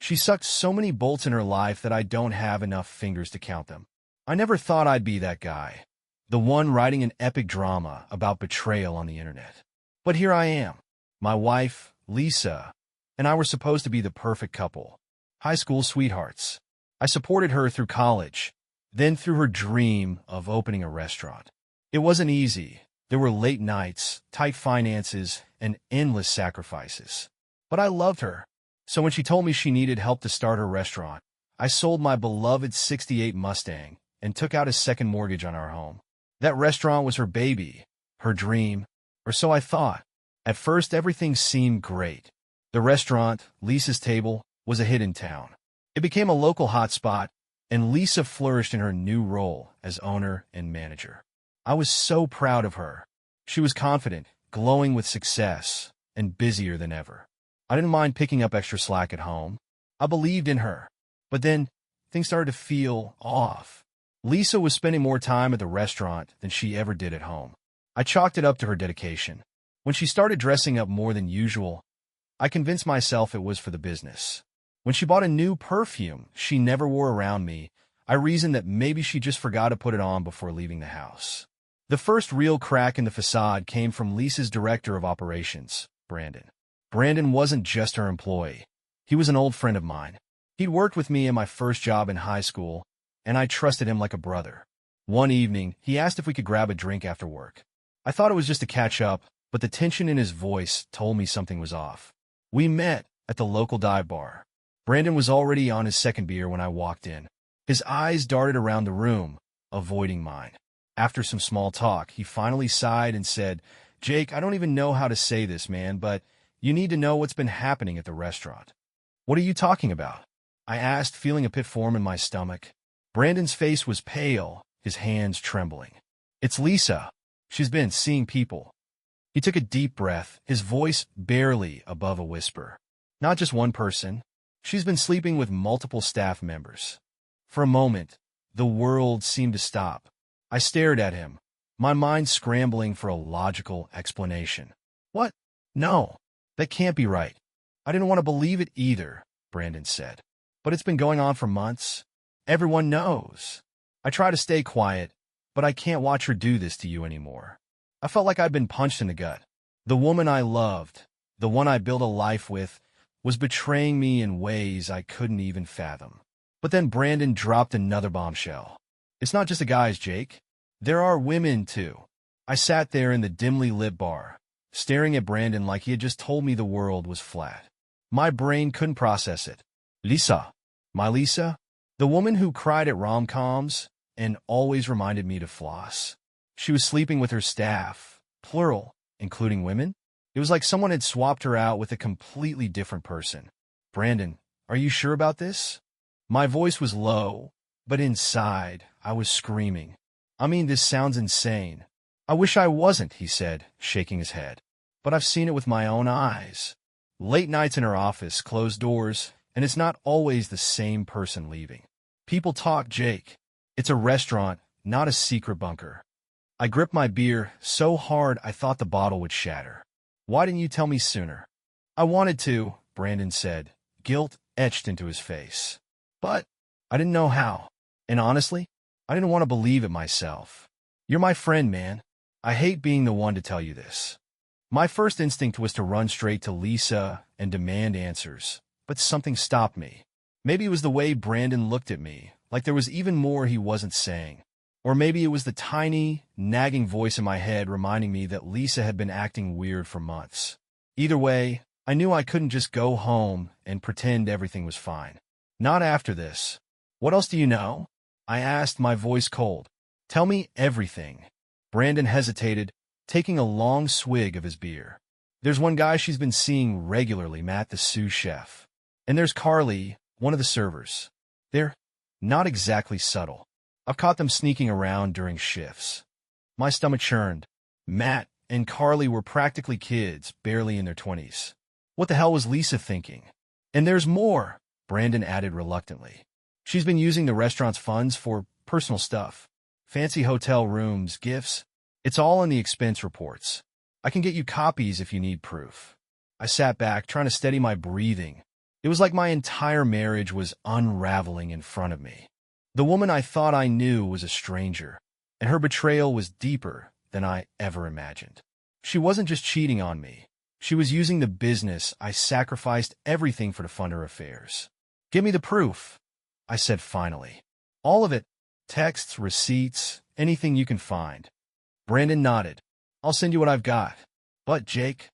She sucked so many bolts in her life that I don't have enough fingers to count them. I never thought I'd be that guy, the one writing an epic drama about betrayal on the internet. But here I am. My wife, Lisa, and I were supposed to be the perfect couple. High school sweethearts. I supported her through college, then through her dream of opening a restaurant. It wasn't easy. There were late nights, tight finances, and endless sacrifices. But I loved her. So when she told me she needed help to start her restaurant, I sold my beloved '68 Mustang and took out a second mortgage on our home. That restaurant was her baby, her dream, or so I thought. At first, everything seemed great. The restaurant, Lisa's Table, was a hit in town. It became a local hotspot, and Lisa flourished in her new role as owner and manager. I was so proud of her. She was confident, glowing with success, and busier than ever. I didn't mind picking up extra slack at home. I believed in her. But then, things started to feel off. Lisa was spending more time at the restaurant than she ever did at home. I chalked it up to her dedication. When she started dressing up more than usual, I convinced myself it was for the business. When she bought a new perfume she never wore around me, I reasoned that maybe she just forgot to put it on before leaving the house. The first real crack in the facade came from Lisa's director of operations, Brandon. Brandon wasn't just her employee. He was an old friend of mine. He'd worked with me in my first job in high school, and I trusted him like a brother. One evening, he asked if we could grab a drink after work. I thought it was just to catch up, but the tension in his voice told me something was off. We met at the local dive bar. Brandon was already on his second beer when I walked in. His eyes darted around the room, avoiding mine. After some small talk, he finally sighed and said, "Jake, I don't even know how to say this, man, but you need to know what's been happening at the restaurant." "What are you talking about?" I asked, feeling a pit form in my stomach. Brandon's face was pale, his hands trembling. "It's Lisa. She's been seeing people." He took a deep breath, his voice barely above a whisper. "Not just one person. She's been sleeping with multiple staff members." For a moment, the world seemed to stop. I stared at him, my mind scrambling for a logical explanation. "What? No, that can't be right." "I didn't want to believe it either," Brandon said. "But it's been going on for months. Everyone knows." I try to stay quiet, but I can't watch her do this to you anymore. I felt like I'd been punched in the gut. The woman I loved, the one I built a life with, was betraying me in ways I couldn't even fathom. But then Brandon dropped another bombshell. "It's not just the guys, Jake. There are women, too." I sat there in the dimly lit bar, staring at Brandon like he had just told me the world was flat. My brain couldn't process it. Lisa. My Lisa? The woman who cried at rom-coms and always reminded me to floss. She was sleeping with her staff, plural, including women? It was like someone had swapped her out with a completely different person. "Brandon, are you sure about this?" My voice was low, but inside, I was screaming. "I mean, this sounds insane." "I wish I wasn't," he said, shaking his head. "But I've seen it with my own eyes. Late nights in her office, closed doors, and it's not always the same person leaving. People talk, Jake. It's a restaurant, not a secret bunker." I gripped my beer so hard I thought the bottle would shatter. "Why didn't you tell me sooner?" "I wanted to," Brandon said, guilt etched into his face. "But I didn't know how. And honestly, I didn't want to believe it myself. You're my friend, man. I hate being the one to tell you this." My first instinct was to run straight to Lisa and demand answers, but something stopped me. Maybe it was the way Brandon looked at me, like there was even more he wasn't saying. Or maybe it was the tiny, nagging voice in my head reminding me that Lisa had been acting weird for months. Either way, I knew I couldn't just go home and pretend everything was fine. Not after this. "What else do you know?" I asked, my voice cold. "Tell me everything." Brandon hesitated, taking a long swig of his beer. "There's one guy she's been seeing regularly, Matt, the sous chef. And there's Carly, one of the servers. They're not exactly subtle. I've caught them sneaking around during shifts." My stomach churned. Matt and Carly were practically kids, barely in their 20s. What the hell was Lisa thinking? "And there's more," Brandon added reluctantly. "She's been using the restaurant's funds for personal stuff. Fancy hotel rooms, gifts. It's all in the expense reports. I can get you copies if you need proof." I sat back, trying to steady my breathing, It was like my entire marriage was unraveling in front of me. The woman I thought I knew was a stranger, and her betrayal was deeper than I ever imagined. She wasn't just cheating on me. She was using the business I sacrificed everything for to fund her affairs. "Give me the proof," I said finally. "All of it. Texts, receipts, anything you can find." Brandon nodded. "I'll send you what I've got." "But, Jake,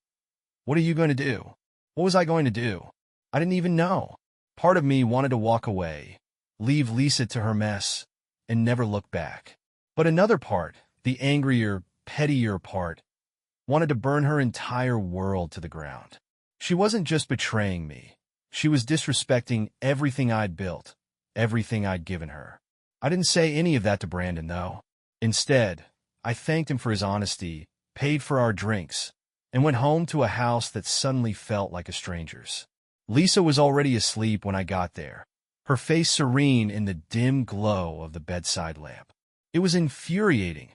what are you going to do?" What was I going to do? I didn't even know. Part of me wanted to walk away, leave Lisa to her mess, and never look back. But another part, the angrier, pettier part, wanted to burn her entire world to the ground. She wasn't just betraying me. She was disrespecting everything I'd built, everything I'd given her. I didn't say any of that to Brandon, though. Instead, I thanked him for his honesty, paid for our drinks, and went home to a house that suddenly felt like a stranger's. Lisa was already asleep when I got there, her face serene in the dim glow of the bedside lamp. It was infuriating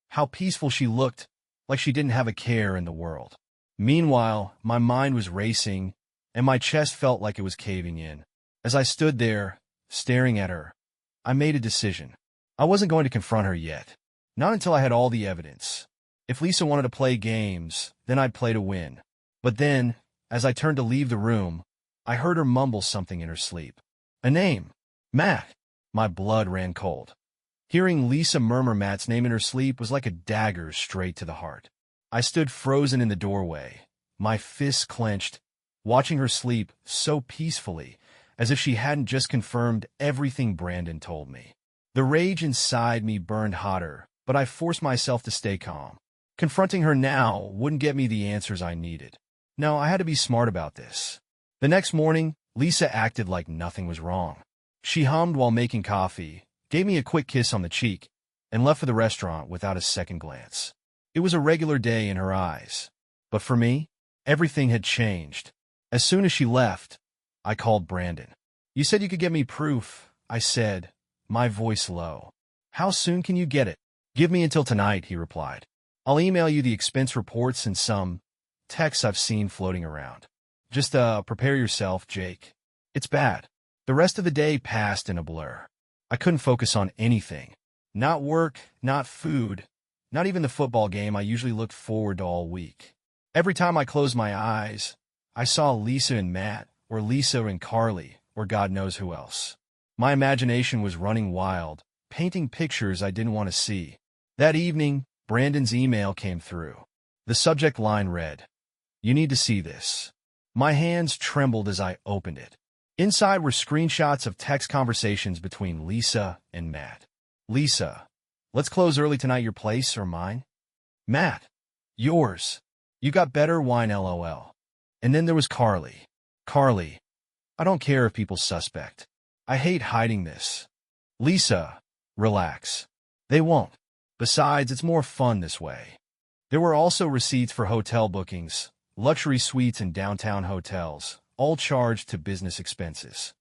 how peaceful she looked, like she didn't have a care in the world. Meanwhile, my mind was racing, and my chest felt like it was caving in. As I stood there, staring at her, I made a decision. I wasn't going to confront her yet, not until I had all the evidence. If Lisa wanted to play games, then I'd play to win. But then, as I turned to leave the room, I heard her mumble something in her sleep. A name. Matt. My blood ran cold. Hearing Lisa murmur Matt's name in her sleep was like a dagger straight to the heart. I stood frozen in the doorway, my fists clenched, watching her sleep so peacefully, as if she hadn't just confirmed everything Brandon told me. The rage inside me burned hotter, but I forced myself to stay calm. Confronting her now wouldn't get me the answers I needed. No, I had to be smart about this. The next morning, Lisa acted like nothing was wrong. She hummed while making coffee, gave me a quick kiss on the cheek, and left for the restaurant without a second glance. It was a regular day in her eyes. But for me, everything had changed. As soon as she left, I called Brandon. "You said you could get me proof," I said, my voice low. "How soon can you get it?" "Give me until tonight," he replied. "I'll email you the expense reports and some texts I've seen floating around. Just prepare yourself, Jake. It's bad." The rest of the day passed in a blur. I couldn't focus on anything. Not work, not food, not even the football game I usually looked forward to all week. Every time I closed my eyes, I saw Lisa and Matt, or Lisa and Carly, or God knows who else. My imagination was running wild, painting pictures I didn't want to see. That evening, Brandon's email came through. The subject line read, "You need to see this." My hands trembled as I opened it. Inside were screenshots of text conversations between Lisa and Matt. "Lisa, let's close early tonight, your place or mine?" "Matt, yours. You got better wine, LOL." And then there was Carly. "Carly, I don't care if people suspect. I hate hiding this." "Lisa, relax. They won't. Besides, it's more fun this way." There were also receipts for hotel bookings, luxury suites in downtown hotels, all charged to business expenses.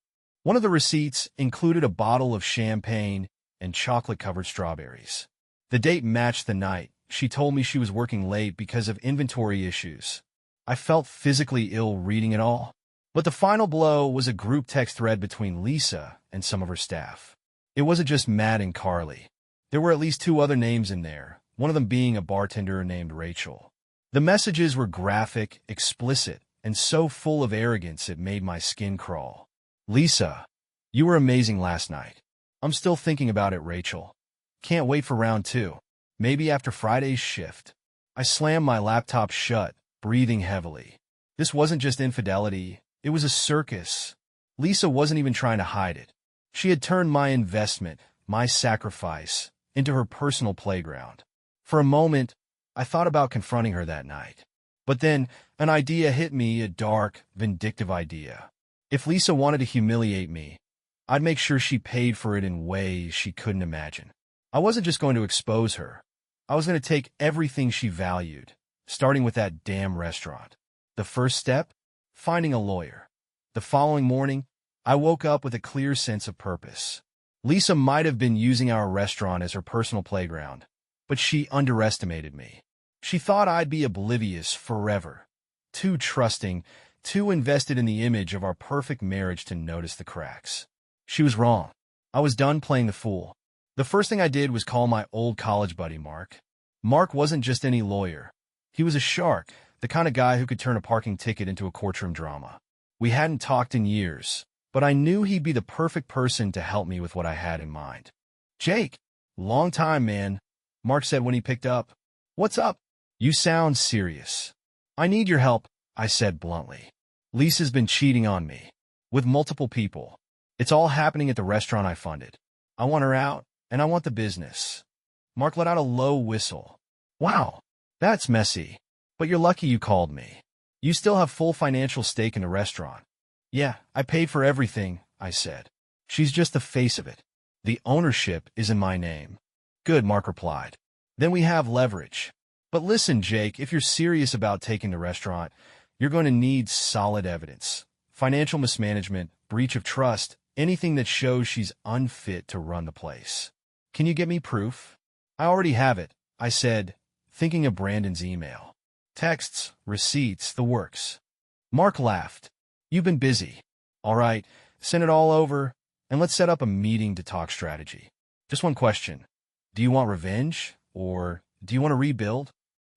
One of the receipts included a bottle of champagne and chocolate-covered strawberries. The date matched the night. She told me she was working late because of inventory issues. I felt physically ill reading it all. But the final blow was a group text thread between Lisa and some of her staff. It wasn't just Matt and Carly. There were at least two other names in there, one of them being a bartender named Rachel. The messages were graphic, explicit, and so full of arrogance it made my skin crawl. "Lisa, you were amazing last night. I'm still thinking about it, Rachel. Can't wait for round 2. Maybe after Friday's shift." I slammed my laptop shut, breathing heavily. This wasn't just infidelity, it was a circus. Lisa wasn't even trying to hide it. She had turned my investment, my sacrifice, into her personal playground. For a moment, I thought about confronting her that night. But then, an idea hit me, a dark, vindictive idea. If Lisa wanted to humiliate me, I'd make sure she paid for it in ways she couldn't imagine. I wasn't just going to expose her. I was going to take everything she valued, starting with that damn restaurant. The first step? Finding a lawyer. The following morning, I woke up with a clear sense of purpose. Lisa might have been using our restaurant as her personal playground, but she underestimated me. She thought I'd be oblivious forever, too trusting, too invested in the image of our perfect marriage to notice the cracks. She was wrong. I was done playing the fool. The first thing I did was call my old college buddy, Mark. Mark wasn't just any lawyer. He was a shark, the kind of guy who could turn a parking ticket into a courtroom drama. We hadn't talked in years, but I knew he'd be the perfect person to help me with what I had in mind. "Jake, long time, man," Mark said when he picked up. "What's up? You sound serious." "I need your help," I said bluntly. "Lisa's been cheating on me. With multiple people. It's all happening at the restaurant I funded. I want her out, and I want the business." Mark let out a low whistle. "Wow, that's messy. But you're lucky you called me. You still have full financial stake in the restaurant." "Yeah, I paid for everything," I said. "She's just the face of it. The ownership is in my name." "Good," Mark replied. "Then we have leverage. But listen, Jake, if you're serious about taking the restaurant, you're going to need solid evidence. Financial mismanagement, breach of trust, anything that shows she's unfit to run the place. Can you get me proof?" "I already have it," I said, thinking of Brandon's email. "Texts, receipts, the works." Mark laughed. "You've been busy. All right, send it all over, and let's set up a meeting to talk strategy. Just one question. Do you want revenge, or do you want to rebuild?"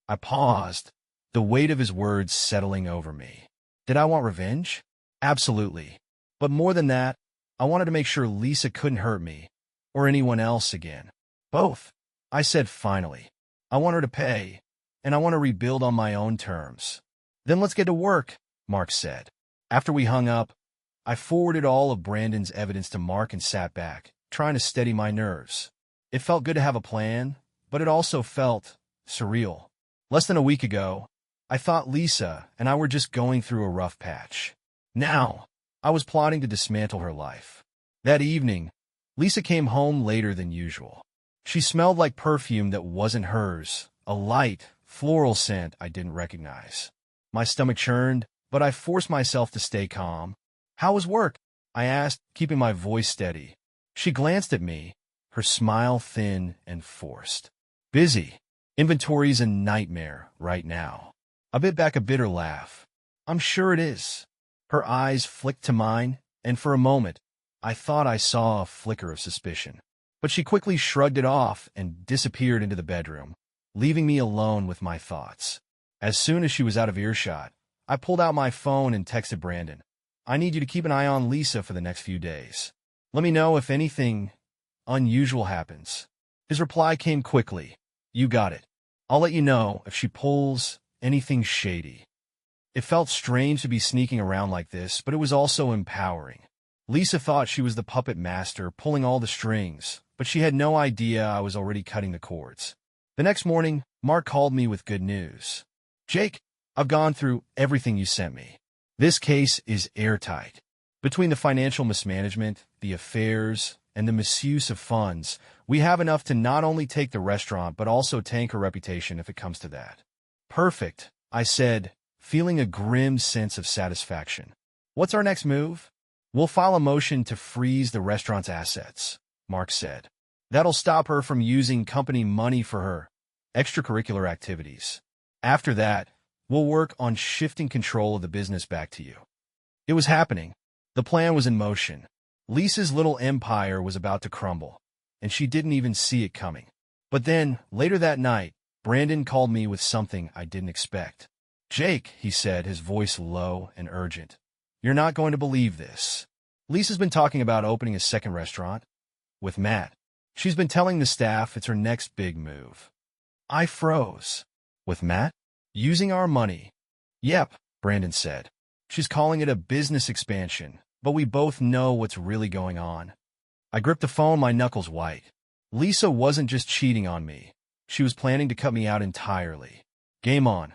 I paused, the weight of his words settling over me. Did I want revenge? Absolutely. But more than that, I wanted to make sure Lisa couldn't hurt me, or anyone else again. "Both," I said finally. "I want her to pay, and I want to rebuild on my own terms." "Then let's get to work," Mark said. After we hung up, I forwarded all of Brandon's evidence to Mark and sat back, trying to steady my nerves. It felt good to have a plan, but it also felt surreal. Less than a week ago, I thought Lisa and I were just going through a rough patch. Now, I was plotting to dismantle her life. That evening, Lisa came home later than usual. She smelled like perfume that wasn't hers, a light, floral scent I didn't recognize. My stomach churned, but I forced myself to stay calm. "How was work?" I asked, keeping my voice steady. She glanced at me, her smile thin and forced. "Busy. Inventory's a nightmare right now." I bit back a bitter laugh. "I'm sure it is." Her eyes flicked to mine, and for a moment, I thought I saw a flicker of suspicion. But she quickly shrugged it off and disappeared into the bedroom, leaving me alone with my thoughts. As soon as she was out of earshot, I pulled out my phone and texted Brandon. "I need you to keep an eye on Lisa for the next few days. Let me know if anything unusual happens." His reply came quickly. "You got it. I'll let you know if she pulls anything shady." It felt strange to be sneaking around like this, but it was also empowering. Lisa thought she was the puppet master pulling all the strings, but she had no idea I was already cutting the cords. The next morning, Mark called me with good news. "Jake, I've gone through everything you sent me. This case is airtight. Between the financial mismanagement, the affairs, and the misuse of funds, we have enough to not only take the restaurant but also tank her reputation if it comes to that." "Perfect," I said, feeling a grim sense of satisfaction. "What's our next move?" "We'll file a motion to freeze the restaurant's assets," Mark said. "That'll stop her from using company money for her extracurricular activities. After that, we'll work on shifting control of the business back to you." It was happening. The plan was in motion. Lisa's little empire was about to crumble, and she didn't even see it coming. But then, later that night, Brandon called me with something I didn't expect. "Jake," he said, his voice low and urgent, "you're not going to believe this. Lisa's been talking about opening a second restaurant with Matt. She's been telling the staff it's her next big move." I froze. "With Matt? Using our money?" "Yep," Brandon said. "She's calling it a business expansion, but we both know what's really going on." I gripped the phone, my knuckles white. Lisa wasn't just cheating on me. She was planning to cut me out entirely. Game on.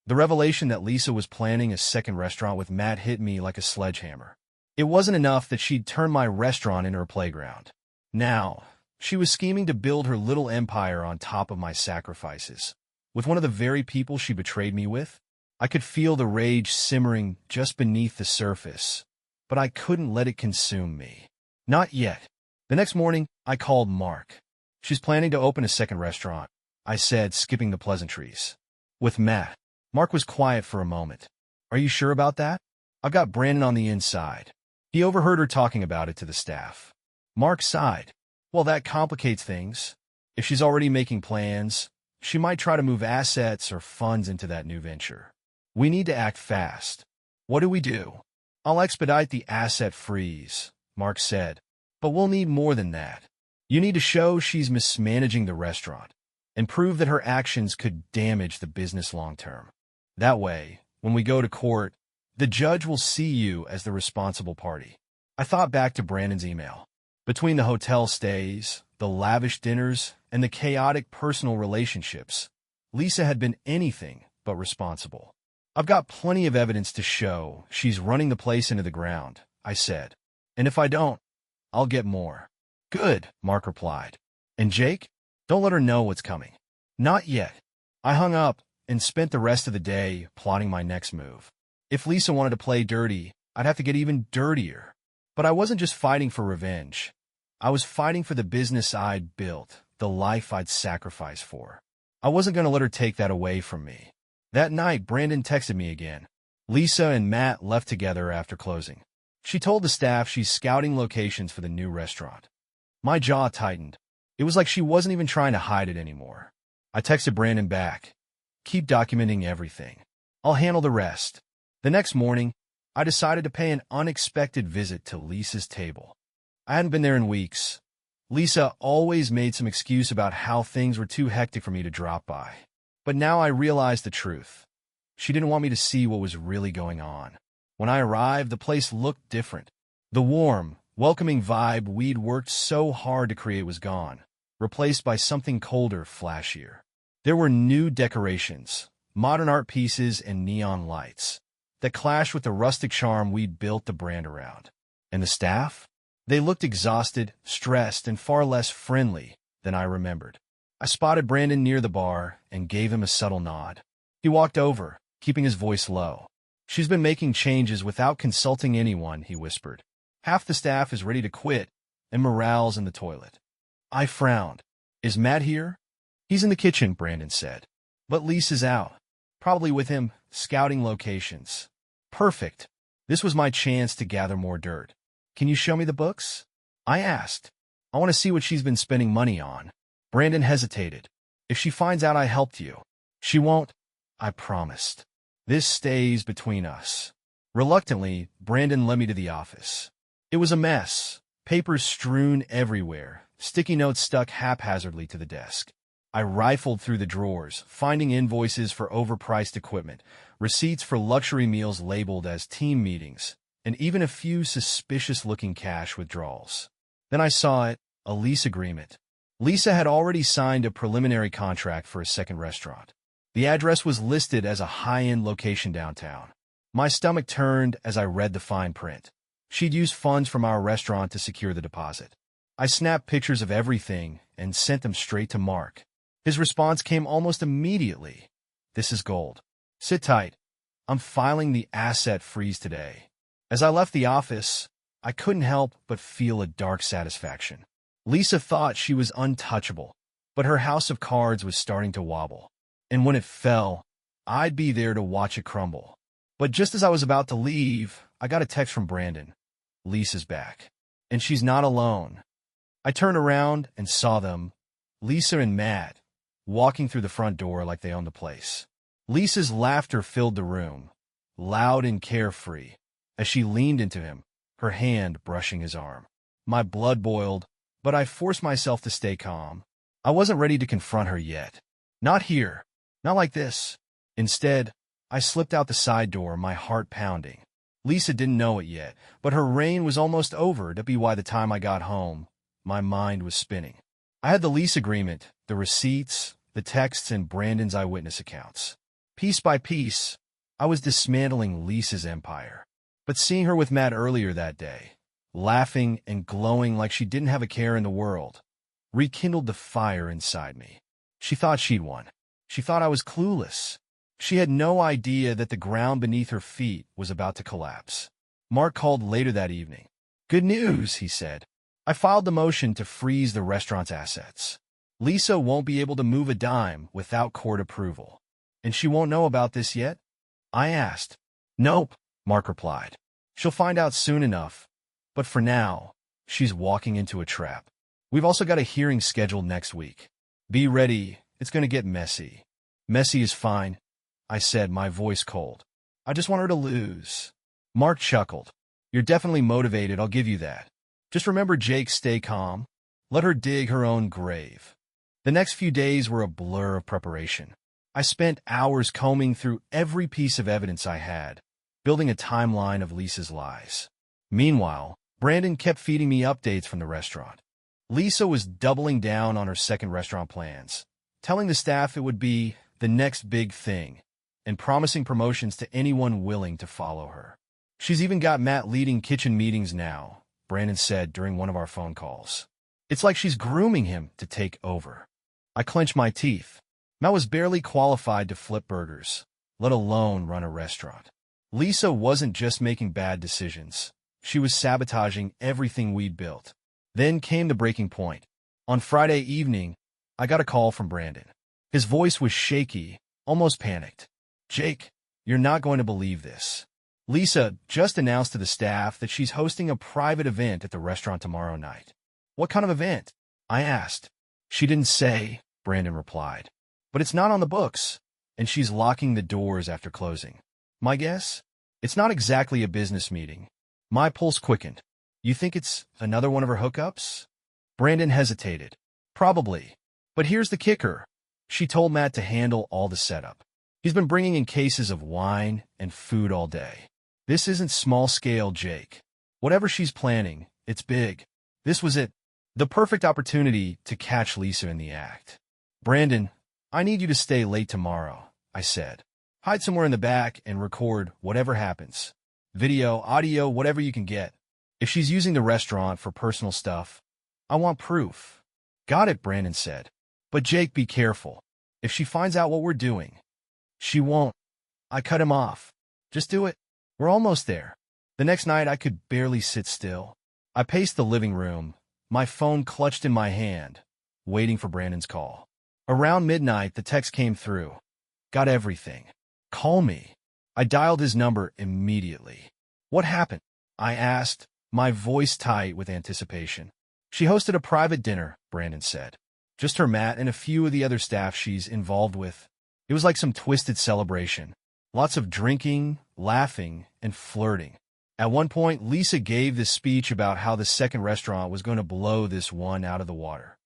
The revelation that Lisa was planning a second restaurant with Matt hit me like a sledgehammer. It wasn't enough that she'd turned my restaurant into her playground. Now, she was scheming to build her little empire on top of my sacrifices. With one of the very people she betrayed me with, I could feel the rage simmering just beneath the surface, but I couldn't let it consume me. Not yet. The next morning, I called Mark. "She's planning to open a second restaurant," I said, skipping the pleasantries. "With Matt." Mark was quiet for a moment. "Are you sure about that?" I've got Brandon on the inside. He overheard her talking about it to the staff. Mark sighed. Well, that complicates things. If she's already making plans, she might try to move assets or funds into that new venture. We need to act fast. What do we do? I'll expedite the asset freeze, Mark said. But we'll need more than that. You need to show she's mismanaging the restaurant and prove that her actions could damage the business long term. That way, when we go to court, the judge will see you as the responsible party. I thought back to Brandon's email. Between the hotel stays, the lavish dinners, and the chaotic personal relationships, Lisa had been anything but responsible. I've got plenty of evidence to show she's running the place into the ground, I said. And if I don't, I'll get more. Good, Mark replied. And Jake? Don't let her know what's coming. Not yet. I hung up and spent the rest of the day plotting my next move. If Lisa wanted to play dirty, I'd have to get even dirtier. But I wasn't just fighting for revenge. I was fighting for the business I'd built, the life I'd sacrificed for. I wasn't going to let her take that away from me. That night, Brandon texted me again. Lisa and Matt left together after closing. She told the staff she's scouting locations for the new restaurant. My jaw tightened. It was like she wasn't even trying to hide it anymore. I texted Brandon back. Keep documenting everything. I'll handle the rest. The next morning, I decided to pay an unexpected visit to Lisa's table. I hadn't been there in weeks. Lisa always made some excuse about how things were too hectic for me to drop by. But now I realized the truth. She didn't want me to see what was really going on. When I arrived, the place looked different. The warm, welcoming vibe we'd worked so hard to create was gone, replaced by something colder, flashier. There were new decorations, modern art pieces, and neon lights that clashed with the rustic charm we'd built the brand around. And the staff? They looked exhausted, stressed, and far less friendly than I remembered. I spotted Brandon near the bar and gave him a subtle nod. He walked over, keeping his voice low. She's been making changes without consulting anyone, he whispered. Half the staff is ready to quit, and morale's in the toilet. I frowned. Is Matt here? He's in the kitchen, Brandon said. But Lisa's out. Probably with him, scouting locations. Perfect. This was my chance to gather more dirt. Can you show me the books? I asked. I want to see what she's been spending money on. Brandon hesitated. If she finds out I helped you. She won't, I promised. This stays between us. Reluctantly, Brandon led me to the office. It was a mess. Papers strewn everywhere, sticky notes stuck haphazardly to the desk. I rifled through the drawers, finding invoices for overpriced equipment, receipts for luxury meals labeled as team meetings, and even a few suspicious-looking cash withdrawals. Then I saw it, a lease agreement. Lisa had already signed a preliminary contract for a second restaurant. The address was listed as a high-end location downtown. My stomach turned as I read the fine print. She'd used funds from our restaurant to secure the deposit. I snapped pictures of everything and sent them straight to Mark. His response came almost immediately. This is gold. Sit tight. I'm filing the asset freeze today. As I left the office, I couldn't help but feel a dark satisfaction. Lisa thought she was untouchable, but her house of cards was starting to wobble. And when it fell, I'd be there to watch it crumble. But just as I was about to leave, I got a text from Brandon. Lisa's back. And she's not alone. I turned around and saw them, Lisa and Matt, walking through the front door like they owned the place. Lisa's laughter filled the room, loud and carefree, as she leaned into him, her hand brushing his arm. My blood boiled, but I forced myself to stay calm. I wasn't ready to confront her yet. Not here. Not like this. Instead, I slipped out the side door, my heart pounding. Lisa didn't know it yet, but her reign was almost over. By the time I got home, my mind was spinning. I had the lease agreement, the receipts, the texts, and Brandon's eyewitness accounts. Piece by piece, I was dismantling Lisa's empire. But seeing her with Matt earlier that day, laughing and glowing like she didn't have a care in the world, rekindled the fire inside me. She thought she'd won. She thought I was clueless. She had no idea that the ground beneath her feet was about to collapse. Mark called later that evening. Good news, he said. I filed the motion to freeze the restaurant's assets. Lisa won't be able to move a dime without court approval. And she won't know about this yet? I asked. Nope. Mark replied. She'll find out soon enough. But for now, she's walking into a trap. We've also got a hearing scheduled next week. Be ready, it's going to get messy. Messy is fine, I said, my voice cold. I just want her to lose. Mark chuckled. You're definitely motivated, I'll give you that. Just remember, Jake, stay calm. Let her dig her own grave. The next few days were a blur of preparation. I spent hours combing through every piece of evidence I had, building a timeline of Lisa's lies. Meanwhile, Brandon kept feeding me updates from the restaurant. Lisa was doubling down on her second restaurant plans, telling the staff it would be the next big thing, and promising promotions to anyone willing to follow her. She's even got Matt leading kitchen meetings now, Brandon said during one of our phone calls. It's like she's grooming him to take over. I clenched my teeth. Matt was barely qualified to flip burgers, let alone run a restaurant. Lisa wasn't just making bad decisions. She was sabotaging everything we'd built. Then came the breaking point. On Friday evening, I got a call from Brandon. His voice was shaky, almost panicked. Jake, you're not going to believe this. Lisa just announced to the staff that she's hosting a private event at the restaurant tomorrow night. What kind of event? I asked. She didn't say, Brandon replied. But it's not on the books, and she's locking the doors after closing. My guess? It's not exactly a business meeting. My pulse quickened. You think it's another one of her hookups? Brandon hesitated. Probably. But here's the kicker. She told Matt to handle all the setup. He's been bringing in cases of wine and food all day. This isn't small-scale, Jake. Whatever she's planning, it's big. This was it. The perfect opportunity to catch Lisa in the act. Brandon, I need you to stay late tomorrow, I said. Hide somewhere in the back and record whatever happens. Video, audio, whatever you can get. If she's using the restaurant for personal stuff, I want proof. Got it, Brandon said. But Jake, be careful. If she finds out what we're doing, she won't. I cut him off. Just do it. We're almost there. The next night, I could barely sit still. I paced the living room, my phone clutched in my hand, waiting for Brandon's call. Around midnight, the text came through. Got everything. Call me. I dialed his number immediately. What happened? I asked, my voice tight with anticipation. She hosted a private dinner, Brandon said. Just her, Matt, and a few of the other staff she's involved with. It was like some twisted celebration. Lots of drinking, laughing, and flirting. At one point, Lisa gave this speech about how the second restaurant was going to blow this one out of the water.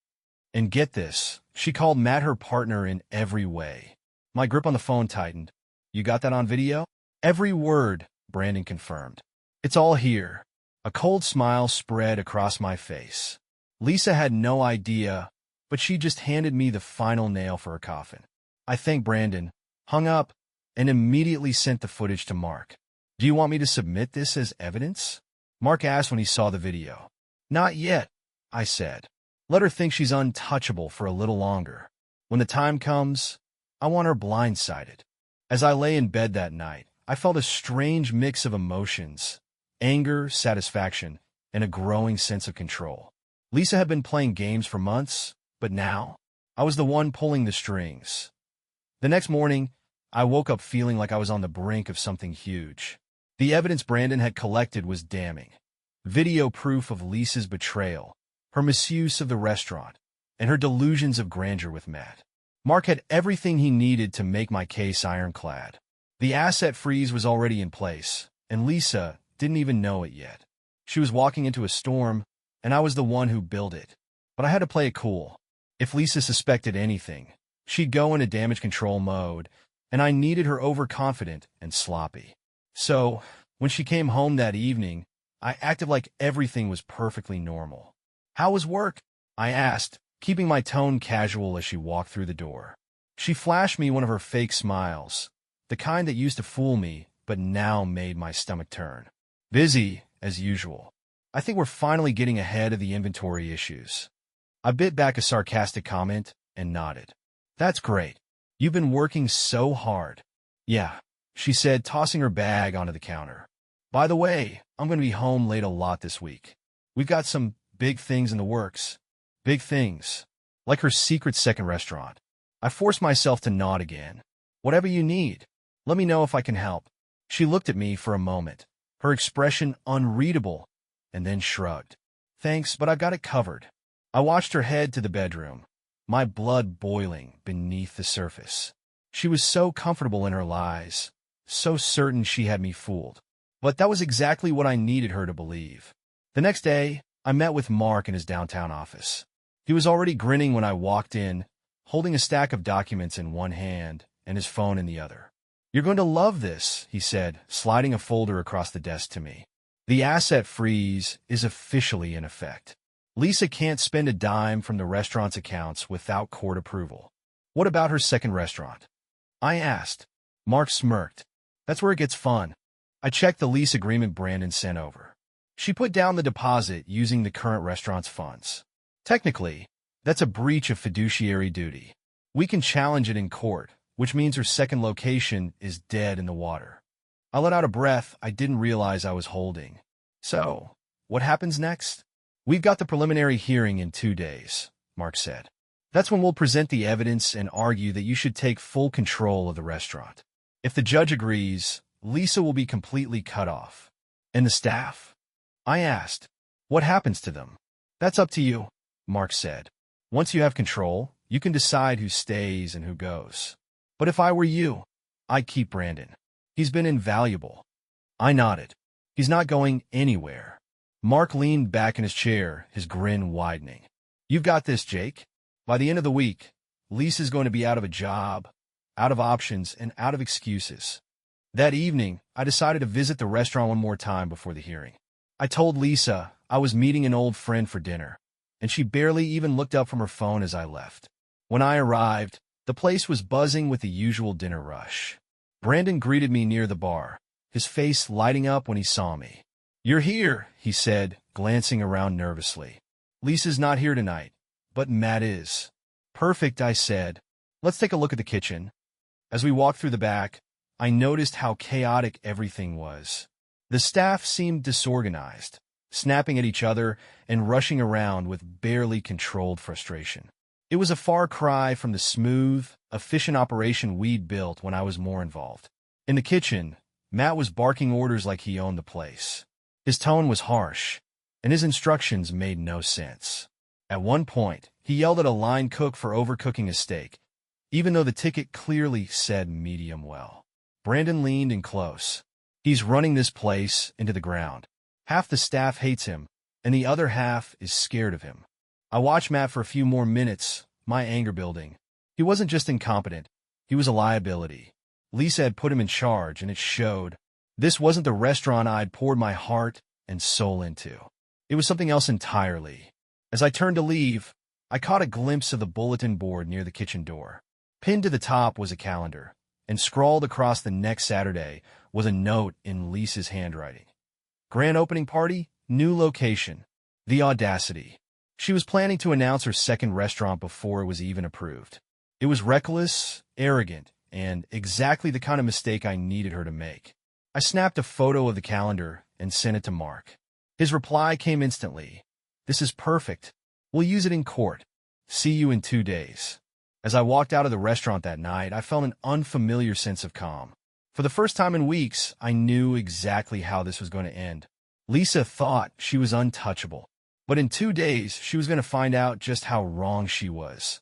And get this, she called Matt her partner in every way. My grip on the phone tightened. You got that on video? Every word, Brandon confirmed. It's all here. A cold smile spread across my face. Lisa had no idea, but she just handed me the final nail for her coffin. I thanked Brandon, hung up, and immediately sent the footage to Mark. Do you want me to submit this as evidence? Mark asked when he saw the video. Not yet, I said. Let her think she's untouchable for a little longer. When the time comes, I want her blindsided. As I lay in bed that night, I felt a strange mix of emotions, anger, satisfaction, and a growing sense of control. Lisa had been playing games for months, but now, I was the one pulling the strings. The next morning, I woke up feeling like I was on the brink of something huge. The evidence Brandon had collected was damning. Video proof of Lisa's betrayal, her misuse of the restaurant, and her delusions of grandeur with Matt. Mark had everything he needed to make my case ironclad. The asset freeze was already in place, and Lisa didn't even know it yet. She was walking into a storm, and I was the one who built it. But I had to play it cool. If Lisa suspected anything, she'd go into damage control mode, and I needed her overconfident and sloppy. So, when she came home that evening, I acted like everything was perfectly normal. How was work? I asked, keeping my tone casual as she walked through the door. She flashed me one of her fake smiles, the kind that used to fool me, but now made my stomach turn. Busy, as usual. I think we're finally getting ahead of the inventory issues. I bit back a sarcastic comment and nodded. That's great. You've been working so hard. Yeah, she said, tossing her bag onto the counter. By the way, I'm going to be home late a lot this week. We've got some big things in the works. Big things. Like her secret second restaurant. I forced myself to nod again. Whatever you need. Let me know if I can help. She looked at me for a moment, her expression unreadable, and then shrugged. Thanks, but I've got it covered. I watched her head to the bedroom, my blood boiling beneath the surface. She was so comfortable in her lies, so certain she had me fooled. But that was exactly what I needed her to believe. The next day, I met with Mark in his downtown office. He was already grinning when I walked in, holding a stack of documents in one hand and his phone in the other. "You're going to love this," he said, sliding a folder across the desk to me. "The asset freeze is officially in effect. Lisa can't spend a dime from the restaurant's accounts without court approval." "What about her second restaurant?" I asked. Mark smirked. "That's where it gets fun." I checked the lease agreement Brandon sent over. She put down the deposit using the current restaurant's funds. Technically, that's a breach of fiduciary duty. We can challenge it in court, which means her second location is dead in the water. I let out a breath I didn't realize I was holding. "So, what happens next?" "We've got the preliminary hearing in 2 days," Mark said. "That's when we'll present the evidence and argue that you should take full control of the restaurant. If the judge agrees, Lisa will be completely cut off." "And the staff?" I asked. "What happens to them?" "That's up to you," Mark said. "Once you have control, you can decide who stays and who goes. But if I were you, I'd keep Brandon. He's been invaluable." I nodded. "He's not going anywhere." Mark leaned back in his chair, his grin widening. "You've got this, Jake. By the end of the week, Lisa's going to be out of a job, out of options, and out of excuses." That evening, I decided to visit the restaurant one more time before the hearing. I told Lisa I was meeting an old friend for dinner, and she barely even looked up from her phone as I left. When I arrived, the place was buzzing with the usual dinner rush. Brandon greeted me near the bar, his face lighting up when he saw me. "You're here," he said, glancing around nervously. "Lisa's not here tonight, but Matt is." "Perfect," I said. "Let's take a look at the kitchen." As we walked through the back, I noticed how chaotic everything was. The staff seemed disorganized, snapping at each other and rushing around with barely controlled frustration. It was a far cry from the smooth, efficient operation we'd built when I was more involved. In the kitchen, Matt was barking orders like he owned the place. His tone was harsh, and his instructions made no sense. At one point, he yelled at a line cook for overcooking a steak, even though the ticket clearly said medium well. Brandon leaned in close. "He's running this place into the ground. Half the staff hates him, and the other half is scared of him." I watched Matt for a few more minutes, my anger building. He wasn't just incompetent, he was a liability. Lisa had put him in charge, and it showed. This wasn't the restaurant I'd poured my heart and soul into. It was something else entirely. As I turned to leave, I caught a glimpse of the bulletin board near the kitchen door. Pinned to the top was a calendar, and scrawled across the next Saturday was a note in Lisa's handwriting. "Grand opening party, new location." The audacity. She was planning to announce her second restaurant before it was even approved. It was reckless, arrogant, and exactly the kind of mistake I needed her to make. I snapped a photo of the calendar and sent it to Mark. His reply came instantly. "This is perfect. We'll use it in court. See you in 2 days." As I walked out of the restaurant that night, I felt an unfamiliar sense of calm. For the first time in weeks, I knew exactly how this was going to end. Lisa thought she was untouchable, but in 2 days, she was going to find out just how wrong she was.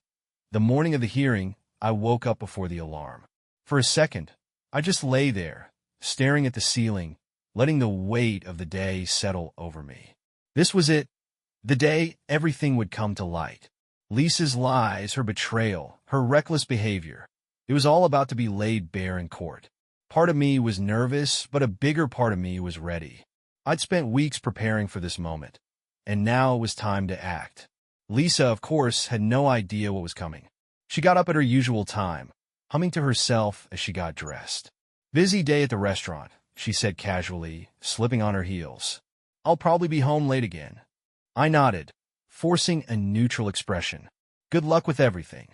The morning of the hearing, I woke up before the alarm. For a second, I just lay there, staring at the ceiling, letting the weight of the day settle over me. This was it. The day everything would come to light. Lisa's lies, her betrayal, her reckless behavior. It was all about to be laid bare in court. Part of me was nervous, but a bigger part of me was ready. I'd spent weeks preparing for this moment, and now it was time to act. Lisa, of course, had no idea what was coming. She got up at her usual time, humming to herself as she got dressed. "Busy day at the restaurant," she said casually, slipping on her heels. "I'll probably be home late again." I nodded, forcing a neutral expression. "Good luck with everything."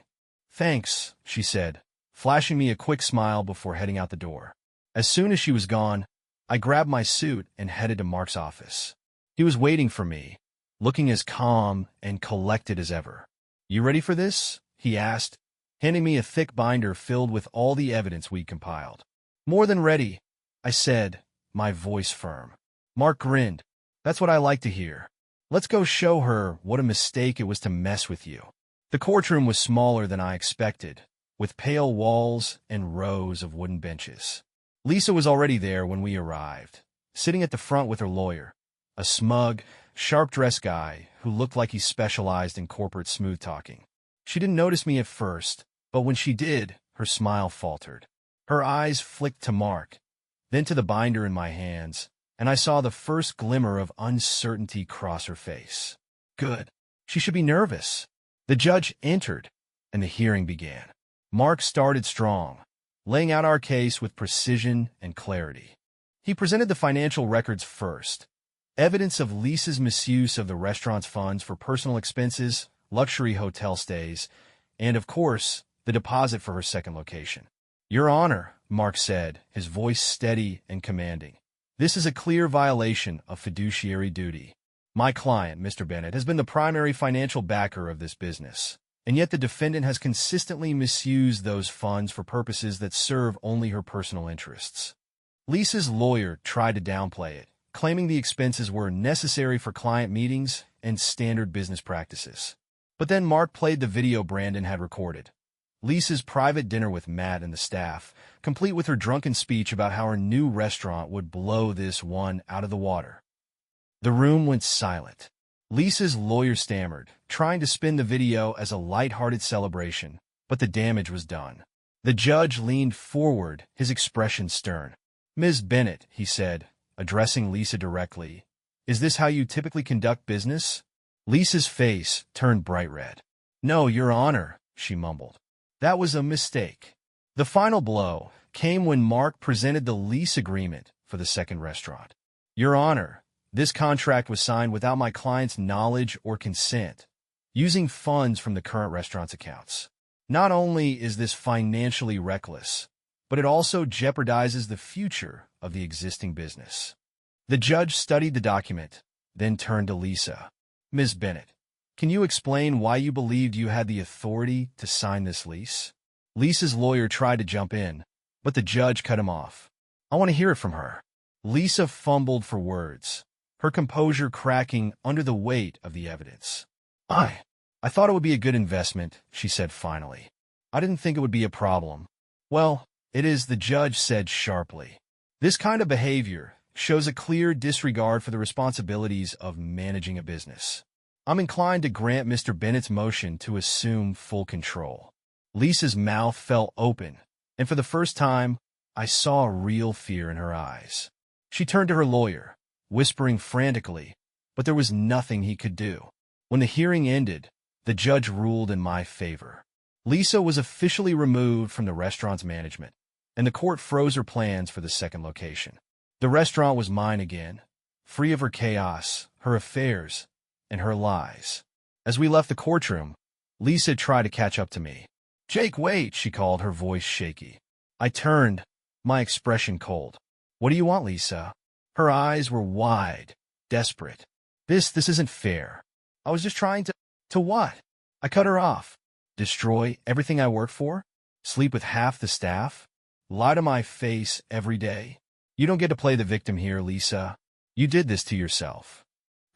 "Thanks," she said, flashing me a quick smile before heading out the door. As soon as she was gone, I grabbed my suit and headed to Mark's office. He was waiting for me, looking as calm and collected as ever. "You ready for this?" he asked, handing me a thick binder filled with all the evidence we'd compiled. "More than ready," I said, my voice firm. Mark grinned. That's what I like to hear. Let's go show her what a mistake it was to mess with you. The courtroom was smaller than I expected, with pale walls and rows of wooden benches. Lisa was already there when we arrived, sitting at the front with her lawyer, a smug, sharp-dressed guy who looked like he specialized in corporate smooth-talking. She didn't notice me at first, but when she did, her smile faltered. Her eyes flicked to Mark, then to the binder in my hands, and I saw the first glimmer of uncertainty cross her face. Good. She should be nervous. The judge entered, and the hearing began. Mark started strong, laying out our case with precision and clarity. He presented the financial records first, evidence of Lisa's misuse of the restaurant's funds for personal expenses, luxury hotel stays, and, of course, the deposit for her second location. Your Honor, Mark said, his voice steady and commanding. This is a clear violation of fiduciary duty. My client, Mr. Bennett, has been the primary financial backer of this business, and yet the defendant has consistently misused those funds for purposes that serve only her personal interests. Lisa's lawyer tried to downplay it, claiming the expenses were necessary for client meetings and standard business practices. But then Mark played the video Brandon had recorded. Lisa's private dinner with Matt and the staff, complete with her drunken speech about how her new restaurant would blow this one out of the water. The room went silent. Lisa's lawyer stammered, trying to spin the video as a light-hearted celebration, but the damage was done. The judge leaned forward, his expression stern. Ms. Bennett, he said, addressing Lisa directly, is this how you typically conduct business? Lisa's face turned bright red. No, Your Honor, she mumbled. That was a mistake. The final blow came when Mark presented the lease agreement for the second restaurant. Your Honor, this contract was signed without my client's knowledge or consent, using funds from the current restaurant's accounts. Not only is this financially reckless, but it also jeopardizes the future of the existing business. The judge studied the document, then turned to Lisa. Ms. Bennett, can you explain why you believed you had the authority to sign this lease? Lisa's lawyer tried to jump in, but the judge cut him off. I want to hear it from her. Lisa fumbled for words, her composure cracking under the weight of the evidence. I thought it would be a good investment, she said finally. I didn't think it would be a problem. Well, it is, the judge said sharply. This kind of behavior shows a clear disregard for the responsibilities of managing a business. I'm inclined to grant Mr. Bennett's motion to assume full control. Lisa's mouth fell open, and for the first time, I saw real fear in her eyes. She turned to her lawyer, whispering frantically, but there was nothing he could do. When the hearing ended, the judge ruled in my favor. Lisa was officially removed from the restaurant's management, and the court froze her plans for the second location. The restaurant was mine again, free of her chaos, her affairs, and her lies. As we left the courtroom, Lisa tried to catch up to me. Jake, wait, she called, her voice shaky. I turned, my expression cold. What do you want, Lisa? Her eyes were wide, desperate. This isn't fair. I was just trying to... To what? I cut her off. Destroy everything I work for? Sleep with half the staff? Lie to my face every day? You don't get to play the victim here, Lisa. You did this to yourself.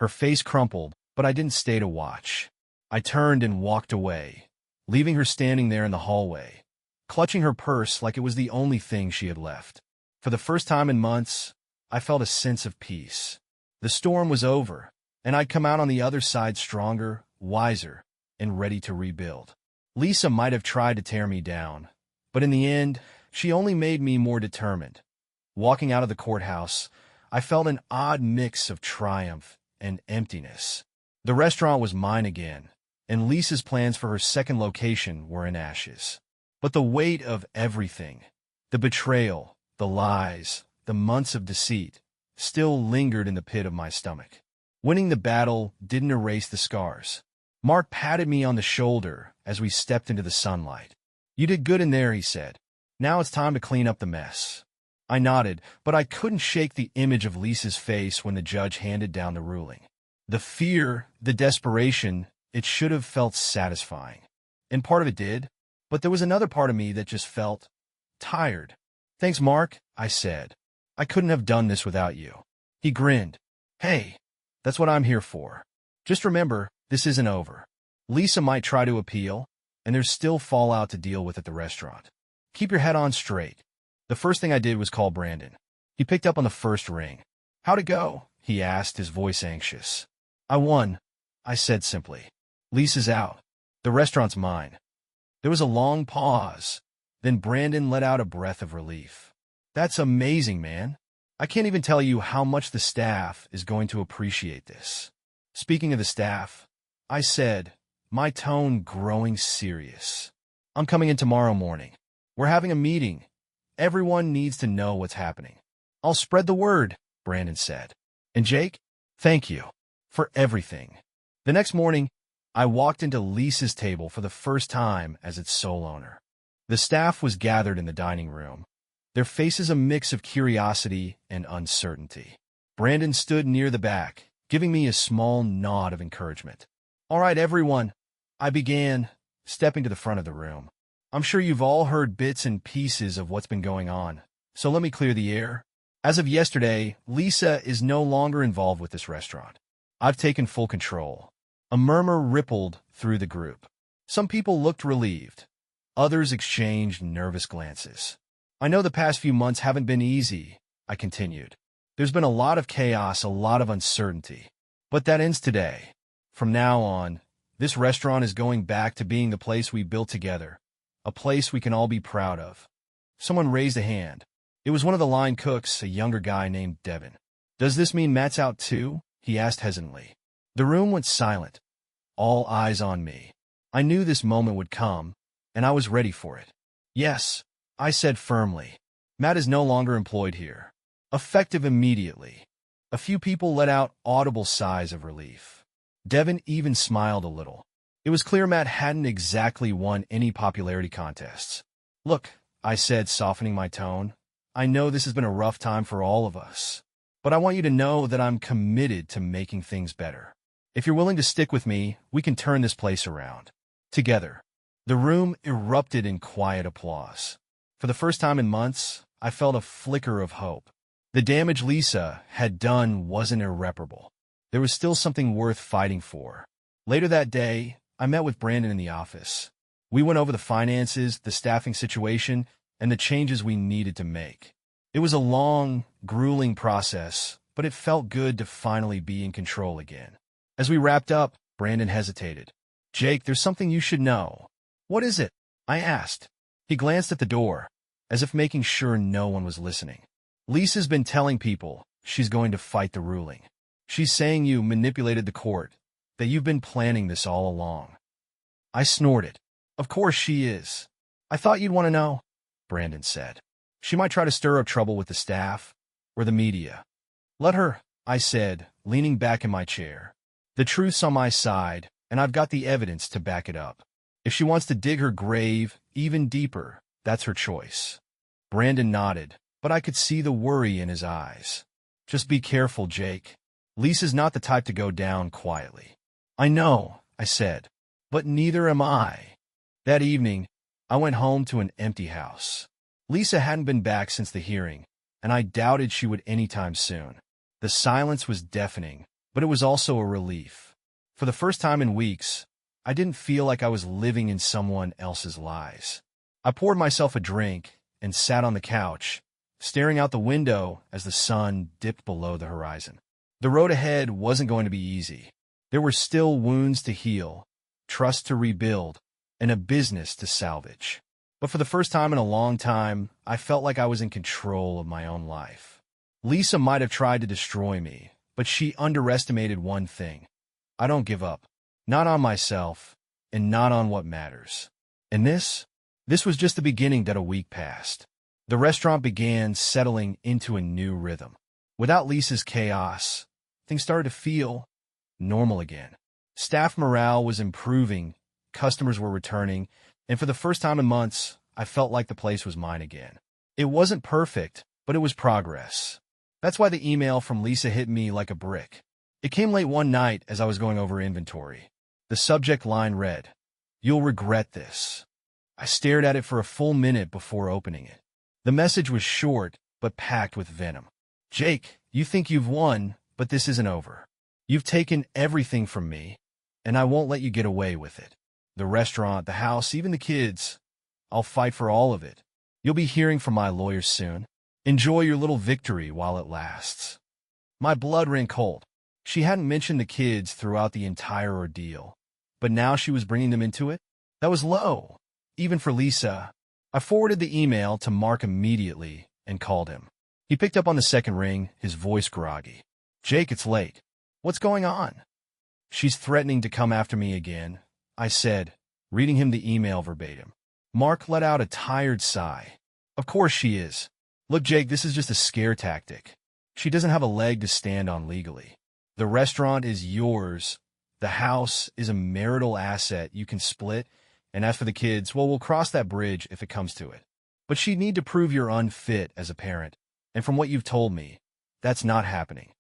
Her face crumpled, but I didn't stay to watch. I turned and walked away, leaving her standing there in the hallway, clutching her purse like it was the only thing she had left. For the first time in months, I felt a sense of peace. The storm was over, and I'd come out on the other side stronger, wiser, and ready to rebuild. Lisa might have tried to tear me down, but in the end, she only made me more determined. Walking out of the courthouse, I felt an odd mix of triumph and emptiness. The restaurant was mine again, and Lisa's plans for her second location were in ashes. But the weight of everything, the betrayal, the lies, the months of deceit, still lingered in the pit of my stomach. Winning the battle didn't erase the scars. Mark patted me on the shoulder as we stepped into the sunlight. You did good in there, he said. Now it's time to clean up the mess. I nodded, but I couldn't shake the image of Lisa's face when the judge handed down the ruling. The fear, the desperation, it should have felt satisfying. And part of it did, but there was another part of me that just felt tired. Thanks, Mark, I said. I couldn't have done this without you. He grinned. Hey, that's what I'm here for. Just remember, this isn't over. Lisa might try to appeal, and there's still fallout to deal with at the restaurant. Keep your head on straight. The first thing I did was call Brandon. He picked up on the first ring. How'd it go? He asked, his voice anxious. I won, I said simply. Lisa's out. The restaurant's mine. There was a long pause. Then Brandon let out a breath of relief. That's amazing, man. I can't even tell you how much the staff is going to appreciate this. Speaking of the staff, I said, my tone growing serious. I'm coming in tomorrow morning. We're having a meeting. Everyone needs to know what's happening. I'll spread the word, Brandon said. And Jake, thank you for everything. The next morning, I walked into Lisa's table for the first time as its sole owner. The staff was gathered in the dining room, their faces a mix of curiosity and uncertainty. Brandon stood near the back, giving me a small nod of encouragement. All right, everyone, I began, stepping to the front of the room. I'm sure you've all heard bits and pieces of what's been going on, so let me clear the air. As of yesterday, Lisa is no longer involved with this restaurant. I've taken full control. A murmur rippled through the group. Some people looked relieved. Others exchanged nervous glances. I know the past few months haven't been easy, I continued. There's been a lot of chaos, a lot of uncertainty. But that ends today. From now on, this restaurant is going back to being the place we built together, a place we can all be proud of. Someone raised a hand. It was one of the line cooks, a younger guy named Devin. Does this mean Matt's out too? He asked hesitantly. The room went silent, all eyes on me. I knew this moment would come, and I was ready for it. Yes, I said firmly. Matt is no longer employed here. Effective immediately. A few people let out audible sighs of relief. Devin even smiled a little. It was clear Matt hadn't exactly won any popularity contests. Look, I said, softening my tone, I know this has been a rough time for all of us, but I want you to know that I'm committed to making things better. If you're willing to stick with me, we can turn this place around. Together. The room erupted in quiet applause. For the first time in months, I felt a flicker of hope. The damage Lisa had done wasn't irreparable. There was still something worth fighting for. Later that day, I met with Brandon in the office. We went over the finances, the staffing situation, and the changes we needed to make. It was a long, grueling process, but it felt good to finally be in control again. As we wrapped up, Brandon hesitated. Jake, there's something you should know. What is it? I asked. He glanced at the door, as if making sure no one was listening. Lisa's been telling people she's going to fight the ruling. She's saying you manipulated the court, that you've been planning this all along. I snorted. Of course she is. I thought you'd want to know, Brandon said. She might try to stir up trouble with the staff or the media. Let her, I said, leaning back in my chair. The truth's on my side, and I've got the evidence to back it up. If she wants to dig her grave even deeper, that's her choice. Brandon nodded, but I could see the worry in his eyes. Just be careful, Jake. Lisa's not the type to go down quietly. I know, I said, but neither am I. That evening, I went home to an empty house. Lisa hadn't been back since the hearing, and I doubted she would anytime soon. The silence was deafening, but it was also a relief. For the first time in weeks, I didn't feel like I was living in someone else's lies. I poured myself a drink and sat on the couch, staring out the window as the sun dipped below the horizon. The road ahead wasn't going to be easy. There were still wounds to heal, trust to rebuild, and a business to salvage. But for the first time in a long time, I felt like I was in control of my own life. Lisa might have tried to destroy me, but she underestimated one thing. I don't give up. Not on myself, and not on what matters. And this was just the beginning that a week passed. The restaurant began settling into a new rhythm. Without Lisa's chaos, things started to feel normal again. Staff morale was improving, customers were returning, and for the first time in months, I felt like the place was mine again. It wasn't perfect, but it was progress. That's why the email from Lisa hit me like a brick. It came late one night as I was going over inventory. The subject line read, "You'll regret this." I stared at it for a full minute before opening it. The message was short, but packed with venom. Jake, you think you've won, but this isn't over. You've taken everything from me, and I won't let you get away with it. The restaurant, the house, even the kids. I'll fight for all of it. You'll be hearing from my lawyers soon. Enjoy your little victory while it lasts. My blood ran cold. She hadn't mentioned the kids throughout the entire ordeal, but now she was bringing them into it? That was low, even for Lisa. I forwarded the email to Mark immediately and called him. He picked up on the second ring, his voice groggy. Jake, it's late. What's going on? She's threatening to come after me again, I said, reading him the email verbatim. Mark let out a tired sigh. Of course she is. Look, Jake, this is just a scare tactic. She doesn't have a leg to stand on legally. The restaurant is yours. The house is a marital asset you can split. And as for the kids, well, we'll cross that bridge if it comes to it. But she'd need to prove you're unfit as a parent. And from what you've told me, that's not happening.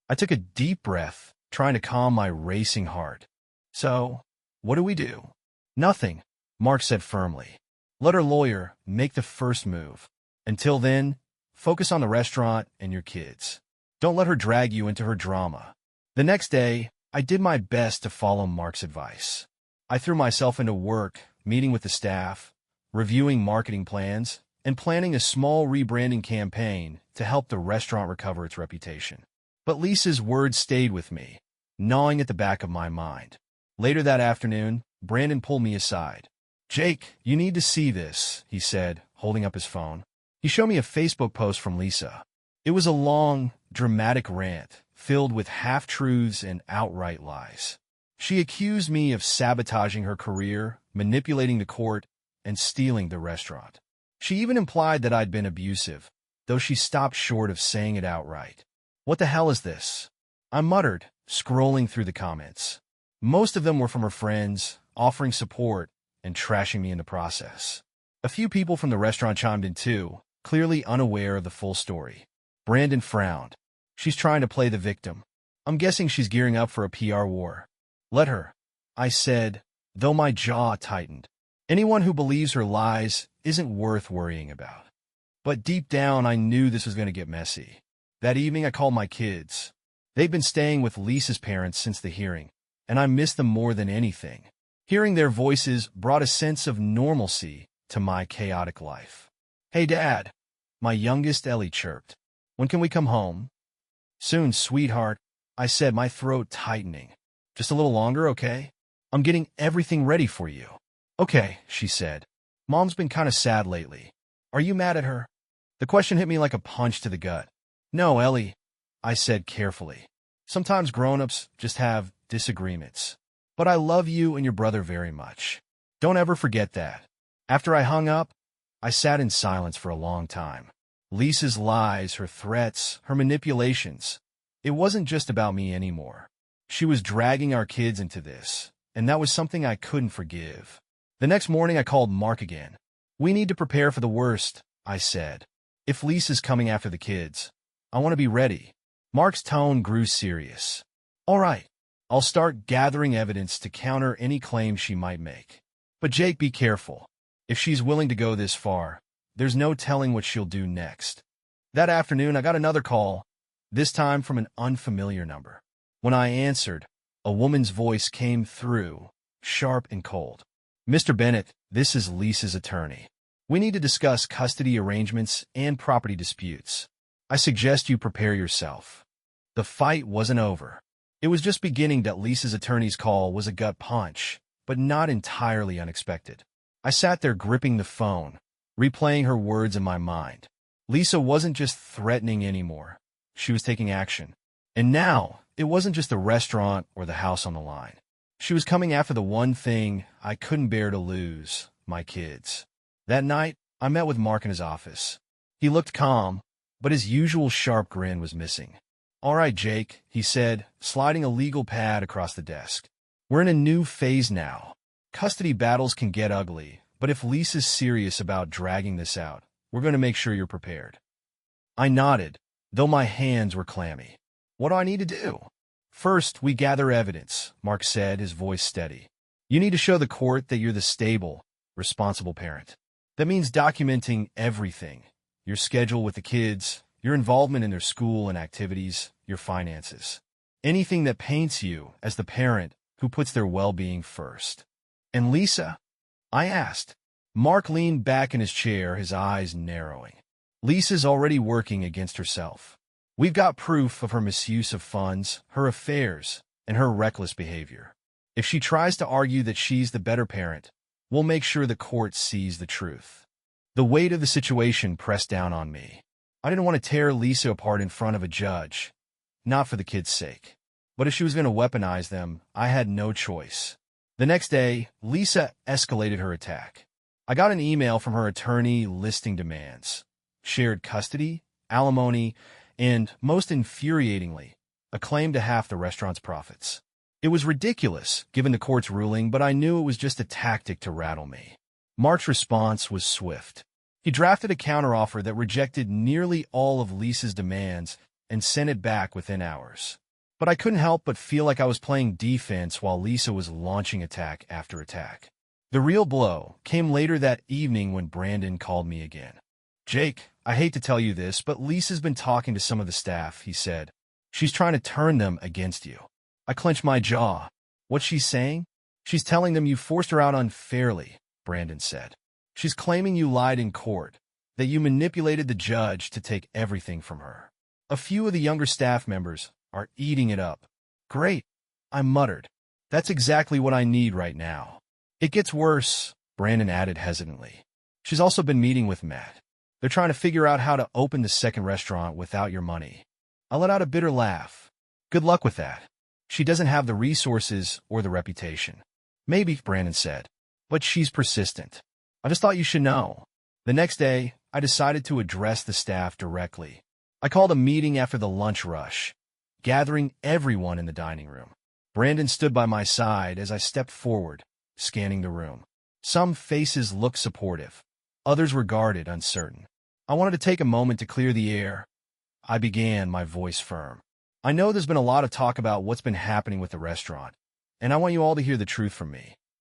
I took a deep breath, trying to calm my racing heart. So, what do we do? Nothing, Mark said firmly. Let her lawyer make the first move. Until then, focus on the restaurant and your kids. Don't let her drag you into her drama. The next day, I did my best to follow Mark's advice. I threw myself into work, meeting with the staff, reviewing marketing plans, and planning a small rebranding campaign to help the restaurant recover its reputation. But Lisa's words stayed with me, gnawing at the back of my mind. Later that afternoon, Brandon pulled me aside. Jake, you need to see this, he said, holding up his phone. He showed me a Facebook post from Lisa. It was a long, dramatic rant, filled with half-truths and outright lies. She accused me of sabotaging her career, manipulating the court, and stealing the restaurant. She even implied that I'd been abusive, though she stopped short of saying it outright. What the hell is this? I muttered, scrolling through the comments. Most of them were from her friends, offering support and trashing me in the process. A few people from the restaurant chimed in too, clearly unaware of the full story. Brandon frowned. She's trying to play the victim. I'm guessing she's gearing up for a PR war. Let her, I said, though my jaw tightened. Anyone who believes her lies isn't worth worrying about. But deep down, I knew this was going to get messy. That evening, I called my kids. They'd been staying with Lisa's parents since the hearing, and I missed them more than anything. Hearing their voices brought a sense of normalcy to my chaotic life. Hey, Dad, my youngest Ellie chirped. When can we come home? Soon, sweetheart, I said, my throat tightening. Just a little longer, okay? I'm getting everything ready for you. Okay, she said. Mom's been kind of sad lately. Are you mad at her? The question hit me like a punch to the gut. No, Ellie, I said carefully. Sometimes grown-ups just have disagreements. But I love you and your brother very much. Don't ever forget that. After I hung up, I sat in silence for a long time. Lisa's lies, her threats, her manipulations. It wasn't just about me anymore. She was dragging our kids into this, and that was something I couldn't forgive. The next morning, I called Mark again. We need to prepare for the worst, I said. If Lisa's coming after the kids, I want to be ready. Mark's tone grew serious. All right, I'll start gathering evidence to counter any claims she might make. But Jake, be careful. If she's willing to go this far, there's no telling what she'll do next. That afternoon, I got another call, this time from an unfamiliar number. When I answered, a woman's voice came through, sharp and cold. Mr. Bennett, this is Lisa's attorney. We need to discuss custody arrangements and property disputes. I suggest you prepare yourself. The fight wasn't over. It was just beginning. That Lisa's attorney's call was a gut punch, but not entirely unexpected. I sat there gripping the phone, replaying her words in my mind. Lisa wasn't just threatening anymore. She was taking action. And now, it wasn't just the restaurant or the house on the line. She was coming after the one thing I couldn't bear to lose, my kids. That night, I met with Mark in his office. He looked calm, but his usual sharp grin was missing. All right, Jake, he said, sliding a legal pad across the desk. We're in a new phase now. Custody battles can get ugly, but if Lisa's serious about dragging this out, we're going to make sure you're prepared. I nodded, though my hands were clammy. What do I need to do? First, we gather evidence, Mark said, his voice steady. You need to show the court that you're the stable, responsible parent. That means documenting everything. your schedule with the kids, your involvement in their school and activities, your finances. Anything that paints you as the parent who puts their well-being first. And Lisa? I asked. Mark leaned back in his chair, his eyes narrowing. Lisa's already working against herself. We've got proof of her misuse of funds, her affairs, and her reckless behavior. If she tries to argue that she's the better parent, we'll make sure the court sees the truth. The weight of the situation pressed down on me. I didn't want to tear Lisa apart in front of a judge, not for the kids' sake. But if she was going to weaponize them, I had no choice. The next day, Lisa escalated her attack. I got an email from her attorney listing demands: shared custody, alimony, and, most infuriatingly, a claim to half the restaurant's profits. It was ridiculous, given the court's ruling, but I knew it was just a tactic to rattle me. Mark's response was swift. He drafted a counteroffer that rejected nearly all of Lisa's demands and sent it back within hours. But I couldn't help but feel like I was playing defense while Lisa was launching attack after attack. The real blow came later that evening when Brandon called me again. "Jake, I hate to tell you this, but Lisa's been talking to some of the staff," he said. "She's trying to turn them against you." I clenched my jaw. "What's she saying?" "She's telling them you forced her out unfairly," Brandon said. "She's claiming you lied in court, that you manipulated the judge to take everything from her. A few of the younger staff members are eating it up." "Great," I muttered. "That's exactly what I need right now." "It gets worse," Brandon added hesitantly. "She's also been meeting with Matt. They're trying to figure out how to open the second restaurant without your money." I let out a bitter laugh. "Good luck with that. She doesn't have the resources or the reputation." "Maybe," Brandon said, "but she's persistent. I just thought you should know." The next day, I decided to address the staff directly. I called a meeting after the lunch rush, gathering everyone in the dining room. Brandon stood by my side as I stepped forward, scanning the room. Some faces looked supportive. Others were guarded, uncertain. I wanted to take a moment to clear the air. I began, my voice firm. "I know there's been a lot of talk about what's been happening with the restaurant, and I want you all to hear the truth from me."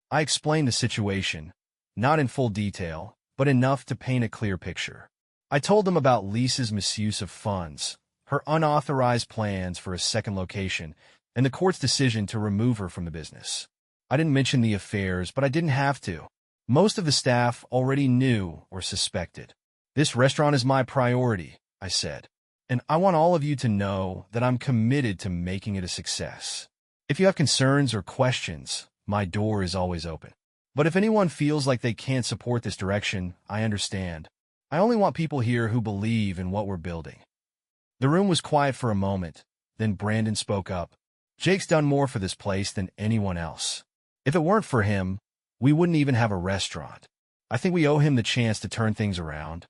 I explained the situation, not in full detail, but enough to paint a clear picture. I told them about Lisa's misuse of funds, her unauthorized plans for a second location, and the court's decision to remove her from the business. I didn't mention the affairs, but I didn't have to. Most of the staff already knew or suspected. "This restaurant is my priority," I said, "and I want all of you to know that I'm committed to making it a success. If you have concerns or questions, my door is always open. But if anyone feels like they can't support this direction, I understand. I only want people here who believe in what we're building." The room was quiet for a moment, then Brandon spoke up. "Jake's done more for this place than anyone else. If it weren't for him, we wouldn't even have a restaurant. I think we owe him the chance to turn things around."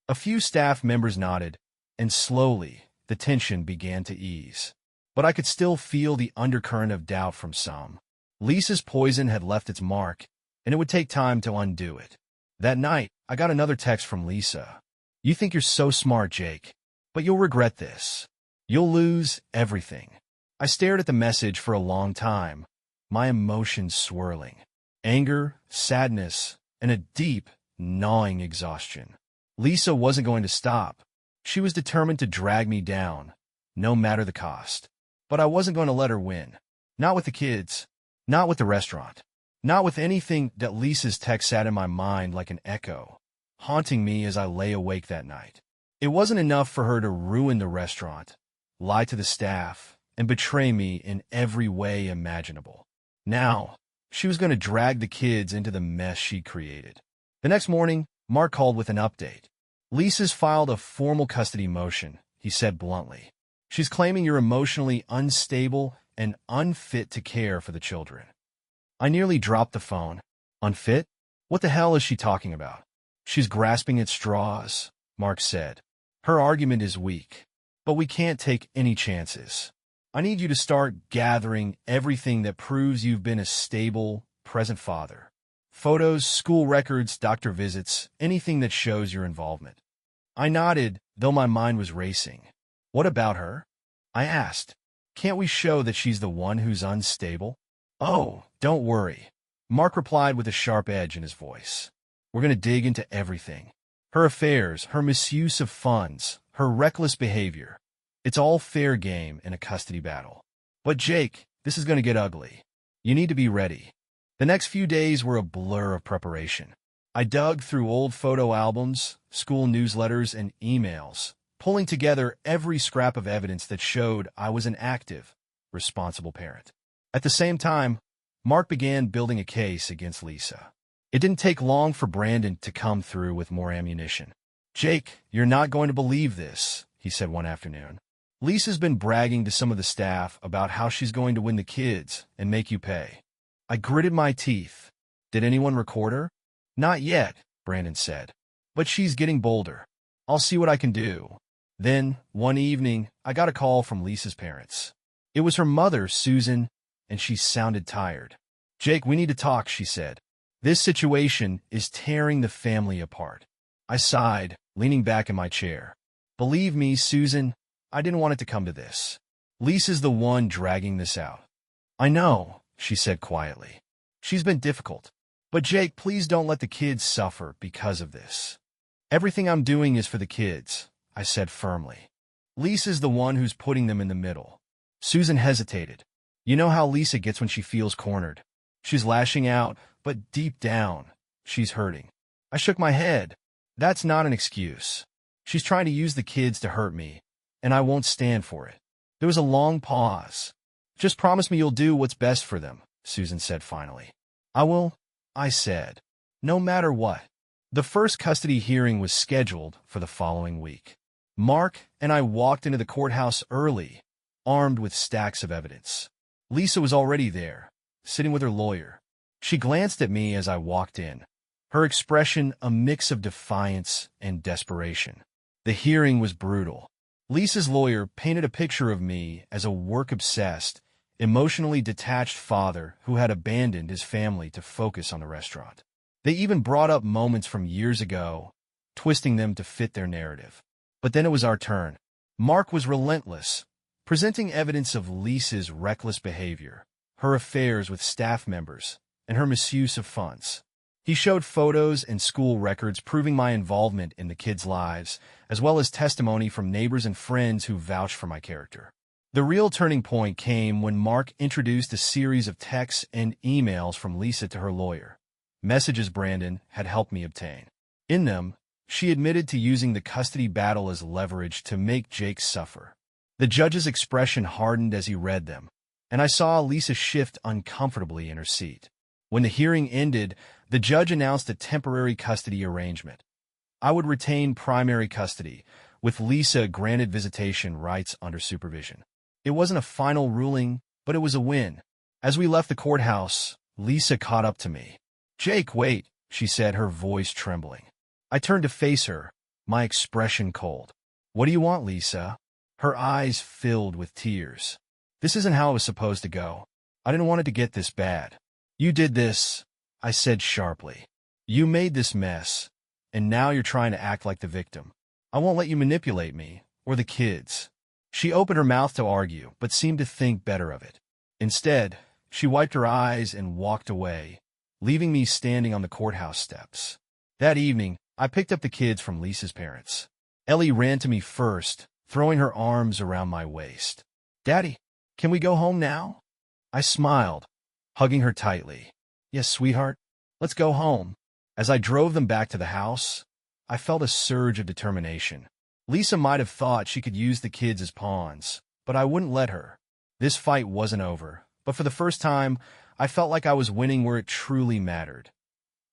A few staff members nodded, and slowly, the tension began to ease. But I could still feel the undercurrent of doubt from some. Lisa's poison had left its mark, and it would take time to undo it. That night, I got another text from Lisa. "You think you're so smart, Jake, but you'll regret this. You'll lose everything." I stared at the message for a long time, my emotions swirling. Anger, sadness, and a deep, gnawing exhaustion. Lisa wasn't going to stop. She was determined to drag me down, no matter the cost. But I wasn't going to let her win. Not with the kids. Not with the restaurant. Not with anything. That Lisa's text sat in my mind like an echo, haunting me as I lay awake that night. It wasn't enough for her to ruin the restaurant, lie to the staff, and betray me in every way imaginable. Now, she was going to drag the kids into the mess she created. The next morning, Mark called with an update. "Lisa's filed a formal custody motion," he said bluntly. "She's claiming you're emotionally unstable and unfit to care for the children." I nearly dropped the phone. "Unfit? What the hell is she talking about?" "She's grasping at straws," Mark said. "Her argument is weak, but we can't take any chances. I need you to start gathering everything that proves you've been a stable, present father. Photos, school records, doctor visits, anything that shows your involvement." I nodded, though my mind was racing. "What about her?" I asked. "Can't we show that she's the one who's unstable?" "Oh, don't worry," Mark replied with a sharp edge in his voice. "We're going to dig into everything. Her affairs, her misuse of funds, her reckless behavior. It's all fair game in a custody battle. But Jake, this is going to get ugly. You need to be ready. The next few days were a blur of preparation. I dug through old photo albums, school newsletters, and emails, pulling together every scrap of evidence that showed I was an active, responsible parent. At the same time, Mark began building a case against Lisa. It didn't take long for Brandon to come through with more ammunition. "Jake, you're not going to believe this," he said one afternoon. "Lisa's been bragging to some of the staff about how she's going to win the kids and make you pay." I gritted my teeth. "Did anyone record her?" "Not yet," Brandon said. "But she's getting bolder. I'll see what I can do." Then, one evening, I got a call from Lisa's parents. It was her mother, Susan, and she sounded tired. "Jake, we need to talk," she said. "This situation is tearing the family apart." I sighed, leaning back in my chair. "Believe me, Susan, I didn't want it to come to this. Lisa's the one dragging this out." "I know," she said quietly. "She's been difficult. But Jake, please don't let the kids suffer because of this." "Everything I'm doing is for the kids," I said firmly. "Lisa's the one who's putting them in the middle." Susan hesitated. "You know how Lisa gets when she feels cornered. She's lashing out, but deep down, she's hurting." I shook my head. "That's not an excuse. She's trying to use the kids to hurt me, and I won't stand for it." There was a long pause. "Just promise me you'll do what's best for them," Susan said finally. "I will," I said, "no matter what." The first custody hearing was scheduled for the following week. Mark and I walked into the courthouse early, armed with stacks of evidence. Lisa was already there, sitting with her lawyer. She glanced at me as I walked in, her expression a mix of defiance and desperation. The hearing was brutal. Lisa's lawyer painted a picture of me as a work-obsessed, emotionally detached father who had abandoned his family to focus on the restaurant. They even brought up moments from years ago, twisting them to fit their narrative. But then it was our turn. Mark was relentless, presenting evidence of Lisa's reckless behavior, her affairs with staff members, and her misuse of funds. He showed photos and school records proving my involvement in the kids' lives, as well as testimony from neighbors and friends who vouched for my character. The real turning point came when Mark introduced a series of texts and emails from Lisa to her lawyer, messages Brandon had helped me obtain. In them, she admitted to using the custody battle as leverage to make Jake suffer. The judge's expression hardened as he read them, and I saw Lisa shift uncomfortably in her seat. When the hearing ended, the judge announced a temporary custody arrangement. I would retain primary custody, with Lisa granted visitation rights under supervision. It wasn't a final ruling, but it was a win. As we left the courthouse, Lisa caught up to me. "Jake, wait," she said, her voice trembling. I turned to face her, my expression cold. "What do you want, Lisa?" Her eyes filled with tears. "This isn't how it was supposed to go. I didn't want it to get this bad." "You did this," I said sharply. "You made this mess, and now you're trying to act like the victim. I won't let you manipulate me, or the kids." She opened her mouth to argue, but seemed to think better of it. Instead, she wiped her eyes and walked away, leaving me standing on the courthouse steps. That evening, I picked up the kids from Lisa's parents. Ellie ran to me first, throwing her arms around my waist. "Daddy, can we go home now?" I smiled, hugging her tightly. "Yes, sweetheart, let's go home." As I drove them back to the house, I felt a surge of determination. Lisa might have thought she could use the kids as pawns, but I wouldn't let her. This fight wasn't over, but for the first time, I felt like I was winning where it truly mattered.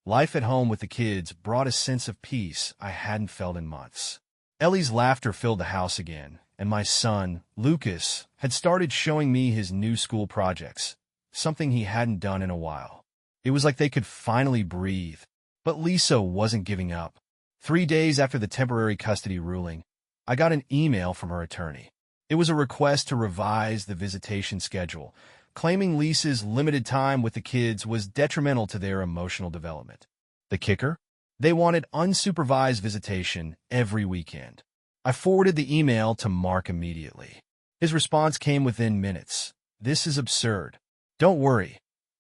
Life at home with the kids brought a sense of peace I hadn't felt in months. Ellie's laughter filled the house again, and my son, Lucas, had started showing me his new school projects, something he hadn't done in a while. It was like they could finally breathe. But Lisa wasn't giving up. 3 days after the temporary custody ruling, I got an email from her attorney. It was a request to revise the visitation schedule, claiming Lisa's limited time with the kids was detrimental to their emotional development. The kicker? They wanted unsupervised visitation every weekend. I forwarded the email to Mark immediately. His response came within minutes. "This is absurd. Don't worry.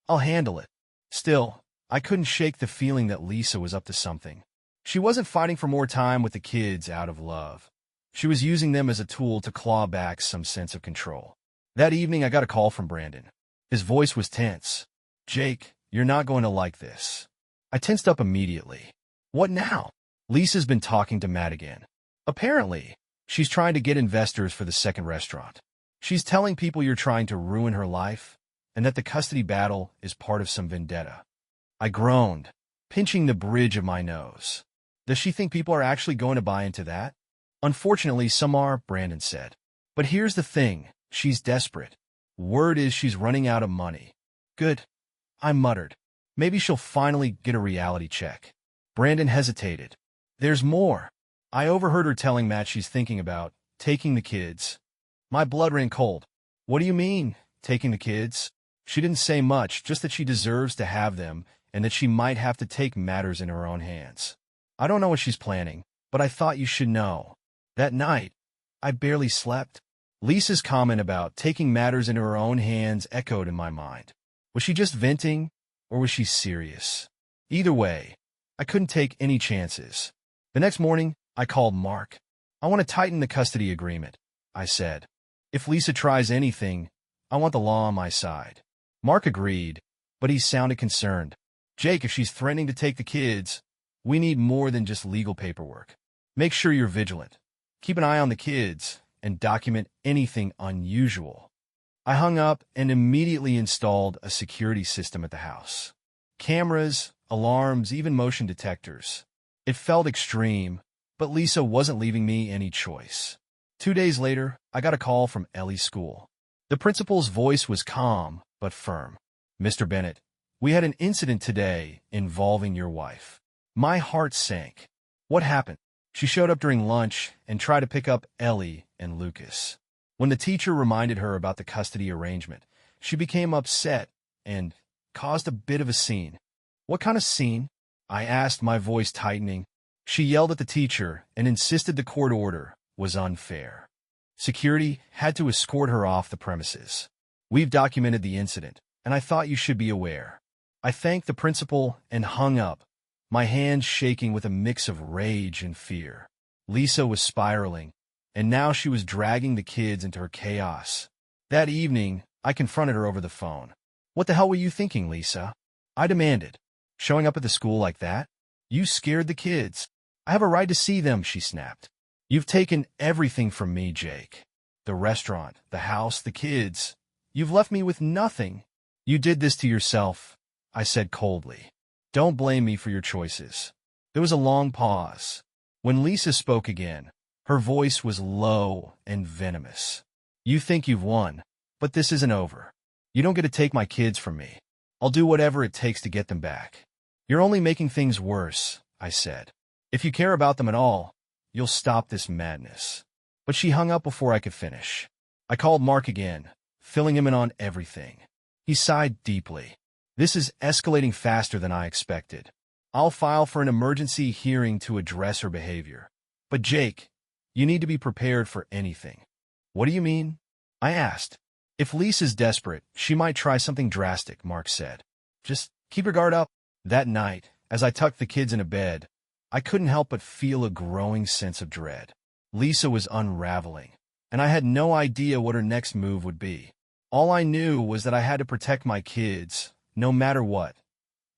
I'll handle it." Still, I couldn't shake the feeling that Lisa was up to something. She wasn't fighting for more time with the kids out of love. She was using them as a tool to claw back some sense of control. That evening, I got a call from Brandon. His voice was tense. "Jake, you're not going to like this." I tensed up immediately. "What now?" "Lisa's been talking to Matt again. Apparently, she's trying to get investors for the second restaurant. She's telling people you're trying to ruin her life and that the custody battle is part of some vendetta." I groaned, pinching the bridge of my nose. Does she think people are actually going to buy into that? "Unfortunately, some are," Brandon said. "But here's the thing. She's desperate. Word is she's running out of money." "Good," I muttered. "Maybe she'll finally get a reality check." Brandon hesitated. "There's more." I overheard her telling Matt she's thinking about taking the kids. My blood ran cold. "What do you mean, taking the kids?" She didn't say much, just that she deserves to have them and that she might have to take matters in her own hands. "I don't know what she's planning, but I thought you should know." That night, I barely slept. Lisa's comment about taking matters into her own hands echoed in my mind. Was she just venting, or was she serious? Either way, I couldn't take any chances. The next morning, I called Mark. "I want to tighten the custody agreement," I said. "If Lisa tries anything, I want the law on my side." Mark agreed, but he sounded concerned. "Jake, if she's threatening to take the kids, we need more than just legal paperwork. Make sure you're vigilant. Keep an eye on the kids and document anything unusual." I hung up and immediately installed a security system at the house. Cameras, alarms, even motion detectors. It felt extreme, but Lisa wasn't leaving me any choice. 2 days later, I got a call from Ellie's school. The principal's voice was calm but firm. "Mr. Bennett, we had an incident today involving your wife." My heart sank. "What happened?" She showed up during lunch and tried to pick up Ellie and Lucas. When the teacher reminded her about the custody arrangement, she became upset and caused a bit of a scene. "What kind of scene?" I asked, my voice tightening. She yelled at the teacher and insisted the court order was unfair. Security had to escort her off the premises. "We've documented the incident, and I thought you should be aware." I thanked the principal and hung up, my hands shaking with a mix of rage and fear. Lisa was spiraling, and now she was dragging the kids into her chaos. That evening, I confronted her over the phone. "What the hell were you thinking, Lisa?" I demanded. "Showing up at the school like that? You scared the kids." "I have a right to see them," she snapped. "You've taken everything from me, Jake. The restaurant, the house, the kids. You've left me with nothing." "You did this to yourself," I said coldly. "Don't blame me for your choices." There was a long pause. When Lisa spoke again, her voice was low and venomous. "You think you've won, but this isn't over. You don't get to take my kids from me. I'll do whatever it takes to get them back." "You're only making things worse," I said. "If you care about them at all, you'll stop this madness." But she hung up before I could finish. I called Mark again, filling him in on everything. He sighed deeply. "This is escalating faster than I expected. I'll file for an emergency hearing to address her behavior. But Jake, you need to be prepared for anything." "What do you mean?" I asked. "If Lisa's desperate, she might try something drastic," Mark said. "Just keep your guard up." That night, as I tucked the kids into bed, I couldn't help but feel a growing sense of dread. Lisa was unraveling, and I had no idea what her next move would be. All I knew was that I had to protect my kids, no matter what.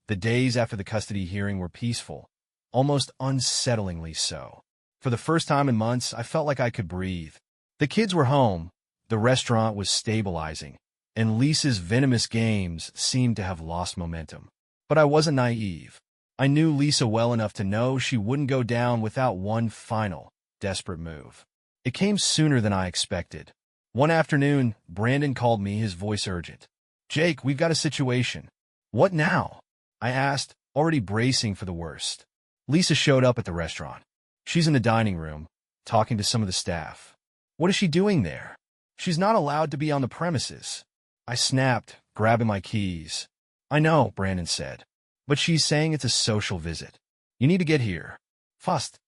The days after the custody hearing were peaceful, almost unsettlingly so. For the first time in months, I felt like I could breathe. The kids were home, the restaurant was stabilizing, and Lisa's venomous games seemed to have lost momentum. But I wasn't naive. I knew Lisa well enough to know she wouldn't go down without one final, desperate move. It came sooner than I expected. One afternoon, Brandon called me, his voice urgent. "Jake, we've got a situation." "What now?" I asked, already bracing for the worst. Lisa showed up at the restaurant. She's in the dining room, talking to some of the staff. "What is she doing there?" "She's not allowed to be on the premises." I snapped, grabbing my keys. "I know," Brandon said, "but she's saying it's a social visit. You need to get here. Fast."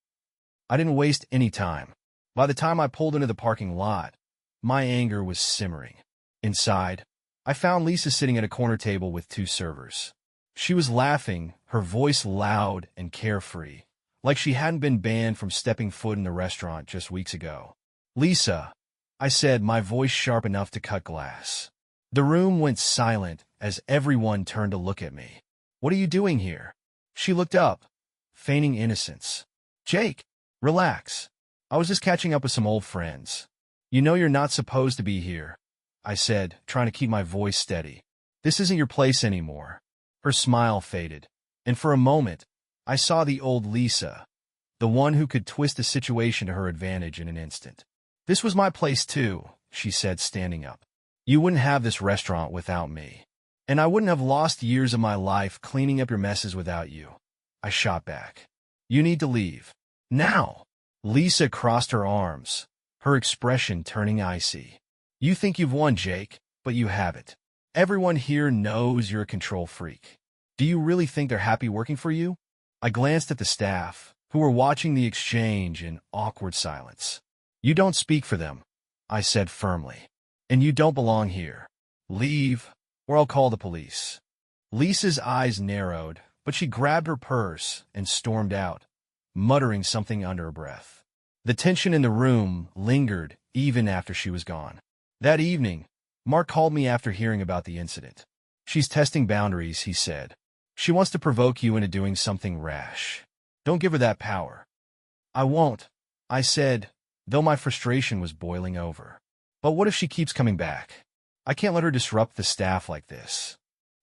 I didn't waste any time. By the time I pulled into the parking lot, my anger was simmering. Inside, I found Lisa sitting at a corner table with 2 servers. She was laughing, her voice loud and carefree, like she hadn't been banned from stepping foot in the restaurant just weeks ago. "Lisa," I said, my voice sharp enough to cut glass. The room went silent as everyone turned to look at me. "What are you doing here?" She looked up, feigning innocence. "Jake, relax. I was just catching up with some old friends. You know you're not supposed to be here," I said, trying to keep my voice steady. "This isn't your place anymore." Her smile faded, and for a moment, I saw the old Lisa, the one who could twist a situation to her advantage in an instant. "This was my place too," she said, standing up. "You wouldn't have this restaurant without me. And I wouldn't have lost years of my life cleaning up your messes without you." I shot back. "You need to leave. Now." Lisa crossed her arms, her expression turning icy. "You think you've won, Jake, but you haven't. Everyone here knows you're a control freak. Do you really think they're happy working for you?" I glanced at the staff, who were watching the exchange in awkward silence. "You don't speak for them," I said firmly. "And you don't belong here. Leave, or I'll call the police." Lisa's eyes narrowed, but she grabbed her purse and stormed out, muttering something under her breath. The tension in the room lingered even after she was gone. That evening, Mark called me after hearing about the incident. "She's testing boundaries," he said. "She wants to provoke you into doing something rash. Don't give her that power." "I won't," I said, though my frustration was boiling over. "But what if she keeps coming back? I can't let her disrupt the staff like this."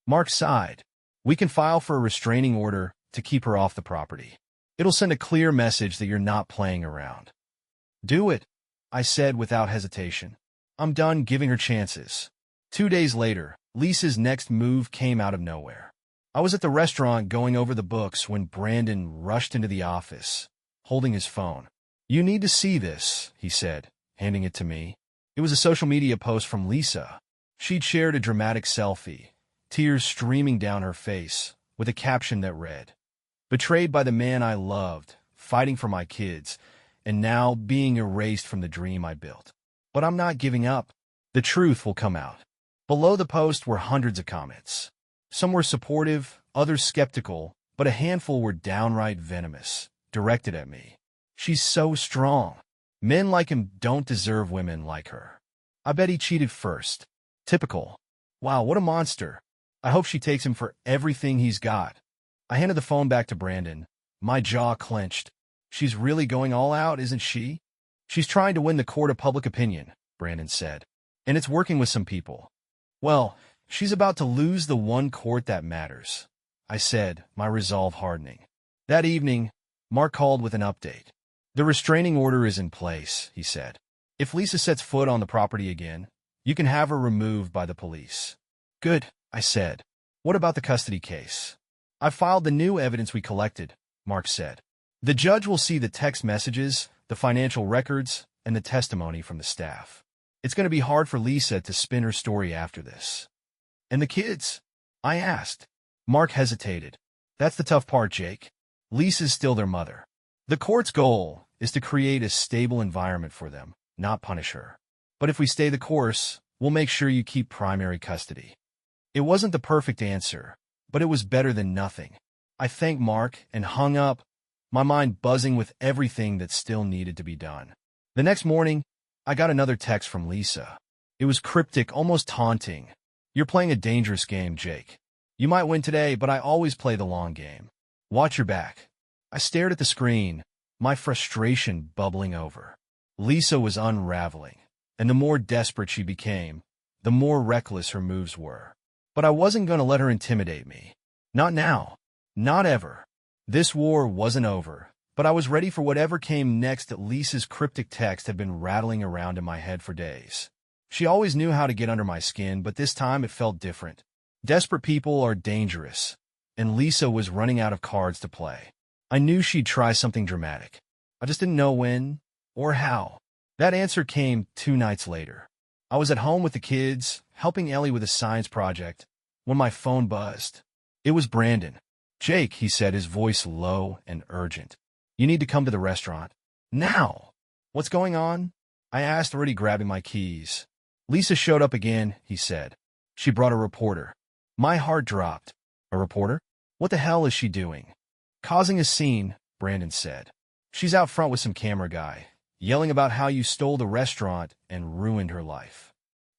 Mark sighed. "We can file for a restraining order to keep her off the property. It'll send a clear message that you're not playing around." "Do it," I said without hesitation. "I'm done giving her chances." 2 days later, Lisa's next move came out of nowhere. I was at the restaurant going over the books when Brandon rushed into the office, holding his phone. "You need to see this," he said, handing it to me. It was a social media post from Lisa. She'd shared a dramatic selfie, tears streaming down her face, with a caption that read, "Betrayed by the man I loved, fighting for my kids, and now being erased from the dream I built. But I'm not giving up. The truth will come out." Below the post were hundreds of comments. Some were supportive, others skeptical, but a handful were downright venomous, directed at me. "She's so strong. Men like him don't deserve women like her. I bet he cheated first. Typical. Wow, what a monster. I hope she takes him for everything he's got." I handed the phone back to Brandon, my jaw clenched. "She's really going all out, isn't she?" "She's trying to win the court of public opinion," Brandon said. "And it's working with some people." "Well, she's about to lose the one court that matters," I said, my resolve hardening. That evening, Mark called with an update. "The restraining order is in place," he said. "If Lisa sets foot on the property again, you can have her removed by the police." "Good," I said. "What about the custody case?" "I filed the new evidence we collected," Mark said. "The judge will see the text messages, the financial records, and the testimony from the staff. It's going to be hard for Lisa to spin her story after this." "And the kids?" I asked. Mark hesitated. "That's the tough part, Jake. Lisa's still their mother. The court's goal is to create a stable environment for them, not punish her. But if we stay the course, we'll make sure you keep primary custody." It wasn't the perfect answer, but it was better than nothing. I thanked Mark and hung up, my mind buzzing with everything that still needed to be done. The next morning, I got another text from Lisa. It was cryptic, almost taunting. "You're playing a dangerous game, Jake. You might win today, but I always play the long game. Watch your back." I stared at the screen, my frustration bubbling over. Lisa was unraveling, and the more desperate she became, the more reckless her moves were. But I wasn't going to let her intimidate me. Not now. Not ever. This war wasn't over, but I was ready for whatever came next. Lisa's cryptic text had been rattling around in my head for days. She always knew how to get under my skin, but this time it felt different. Desperate people are dangerous, and Lisa was running out of cards to play. I knew she'd try something dramatic. I just didn't know when or how. That answer came 2 nights later. I was at home with the kids, helping Ellie with a science project, when my phone buzzed. It was Brandon. "Jake," he said, his voice low and urgent. "You need to come to the restaurant. Now!" "What's going on?" I asked, already grabbing my keys. "Lisa showed up again," he said. "She brought a reporter." My heart dropped. "A reporter? What the hell is she doing?" "Causing a scene," Brandon said. She's out front with some camera guy, yelling about how you stole the restaurant and ruined her life.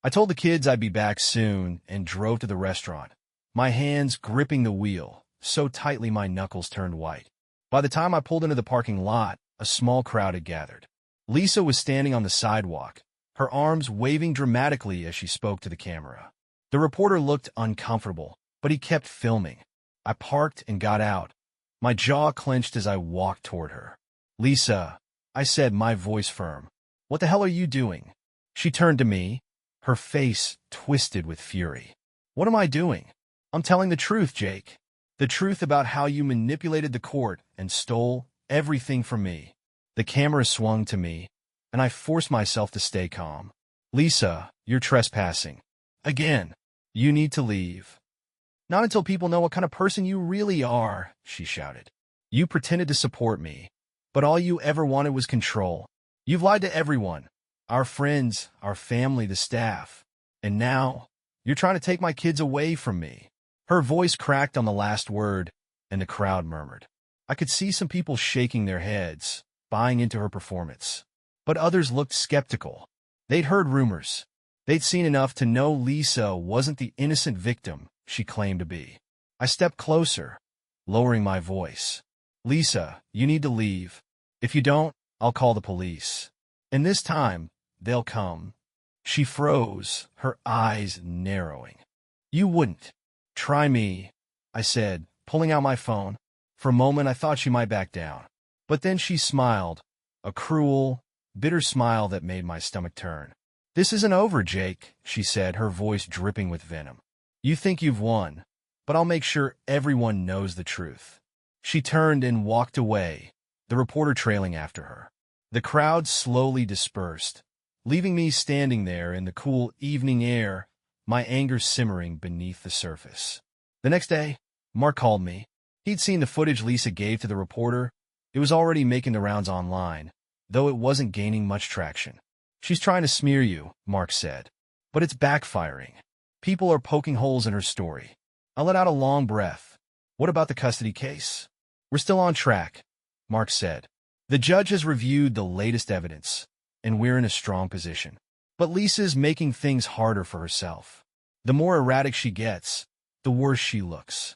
I told the kids I'd be back soon and drove to the restaurant, my hands gripping the wheel so tightly my knuckles turned white. By the time I pulled into the parking lot, a small crowd had gathered. Lisa was standing on the sidewalk, her arms waving dramatically as she spoke to the camera. The reporter looked uncomfortable, but he kept filming. I parked and got out, my jaw clenched as I walked toward her. "Lisa," I said, my voice firm. "What the hell are you doing?" She turned to me, her face twisted with fury. "What am I doing? I'm telling the truth, Jake. The truth about how you manipulated the court and stole everything from me." The camera swung to me, and I forced myself to stay calm. "Lisa, you're trespassing. Again. You need to leave." "Not until people know what kind of person you really are," she shouted. "You pretended to support me, but all you ever wanted was control. You've lied to everyone, our friends, our family, the staff. And now, you're trying to take my kids away from me." Her voice cracked on the last word, and the crowd murmured. I could see some people shaking their heads, buying into her performance. But others looked skeptical. They'd heard rumors. They'd seen enough to know Lisa wasn't the innocent victim she claimed to be. I stepped closer, lowering my voice. "Lisa, you need to leave. If you don't, I'll call the police. And this time, they'll come." She froze, her eyes narrowing. "You wouldn't. Try me," I said, pulling out my phone. For a moment, I thought she might back down. But then she smiled, a cruel, bitter smile that made my stomach turn. "This isn't over, Jake," she said, her voice dripping with venom. "You think you've won, but I'll make sure everyone knows the truth." She turned and walked away, the reporter trailing after her. The crowd slowly dispersed, leaving me standing there in the cool evening air, my anger simmering beneath the surface. The next day, Mark called me. He'd seen the footage Lisa gave to the reporter. It was already making the rounds online, though it wasn't gaining much traction. "She's trying to smear you," Mark said. "But it's backfiring. People are poking holes in her story." I let out a long breath. "What about the custody case?" "We're still on track," Mark said. "The judge has reviewed the latest evidence, and we're in a strong position. But Lisa's making things harder for herself. The more erratic she gets, the worse she looks."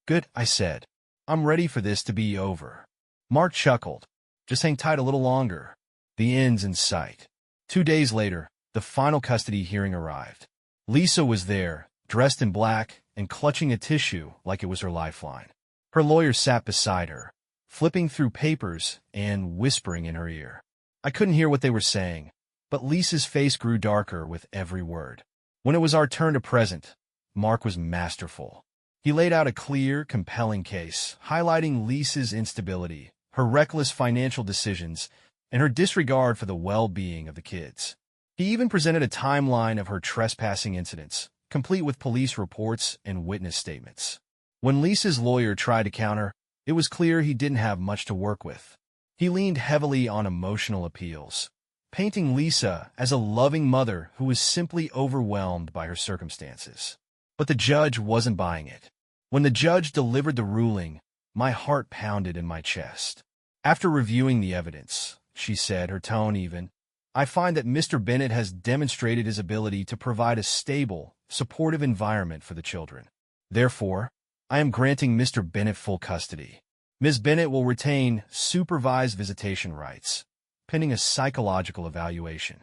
"Good," I said. "I'm ready for this to be over." Mark chuckled. "Just hang tight a little longer. The end's in sight." 2 days later, the final custody hearing arrived. Lisa was there, dressed in black and clutching a tissue like it was her lifeline. Her lawyer sat beside her, flipping through papers and whispering in her ear. I couldn't hear what they were saying, but Lisa's face grew darker with every word. When it was our turn to present, Mark was masterful. He laid out a clear, compelling case, highlighting Lisa's instability, her reckless financial decisions, and her disregard for the well-being of the kids. He even presented a timeline of her trespassing incidents, complete with police reports and witness statements. When Lisa's lawyer tried to counter, it was clear he didn't have much to work with. He leaned heavily on emotional appeals, painting Lisa as a loving mother who was simply overwhelmed by her circumstances. But the judge wasn't buying it. When the judge delivered the ruling, my heart pounded in my chest. "After reviewing the evidence," she said, her tone even, "I find that Mr. Bennett has demonstrated his ability to provide a stable, supportive environment for the children. Therefore, I am granting Mr. Bennett full custody. Ms. Bennett will retain supervised visitation rights, pending a psychological evaluation."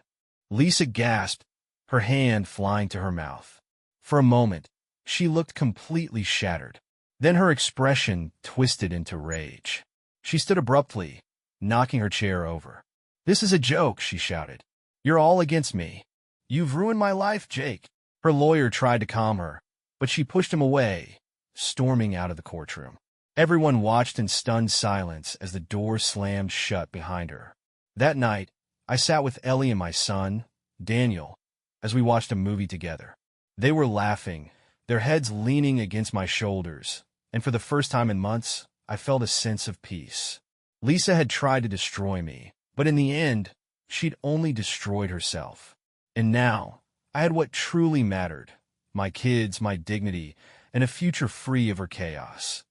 Lisa gasped, her hand flying to her mouth. For a moment, she looked completely shattered. Then her expression twisted into rage. She stood abruptly, knocking her chair over. "This is a joke," she shouted. "You're all against me. You've ruined my life, Jake." Her lawyer tried to calm her, but she pushed him away, storming out of the courtroom. Everyone watched in stunned silence as the door slammed shut behind her. That night, I sat with Ellie and my son, Daniel, as we watched a movie together. They were laughing, their heads leaning against my shoulders, and for the first time in months, I felt a sense of peace. Lisa had tried to destroy me, but in the end, she'd only destroyed herself. And now, I had what truly mattered: my kids, my dignity, and a future free of her chaos.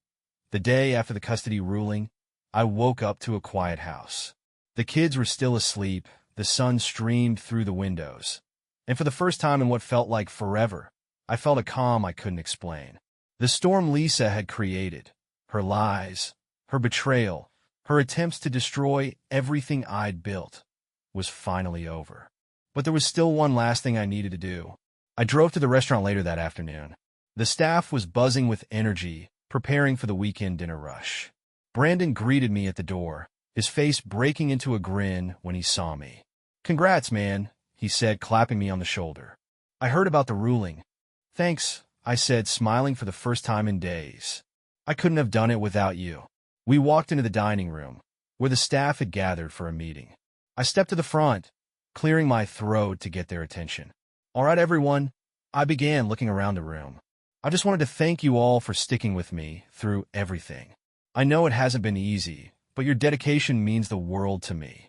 The day after the custody ruling, I woke up to a quiet house. The kids were still asleep, the sun streamed through the windows. And for the first time in what felt like forever, I felt a calm I couldn't explain. The storm Lisa had created, her lies, her betrayal, her attempts to destroy everything I'd built, was finally over. But there was still one last thing I needed to do. I drove to the restaurant later that afternoon. The staff was buzzing with energy, preparing for the weekend dinner rush. Brandon greeted me at the door, his face breaking into a grin when he saw me. "Congrats, man," he said, clapping me on the shoulder. "I heard about the ruling." "Thanks," I said, smiling for the first time in days. "I couldn't have done it without you." We walked into the dining room, where the staff had gathered for a meeting. I stepped to the front, clearing my throat to get their attention. "All right, everyone," I began, looking around the room. "I just wanted to thank you all for sticking with me through everything. I know it hasn't been easy, but your dedication means the world to me."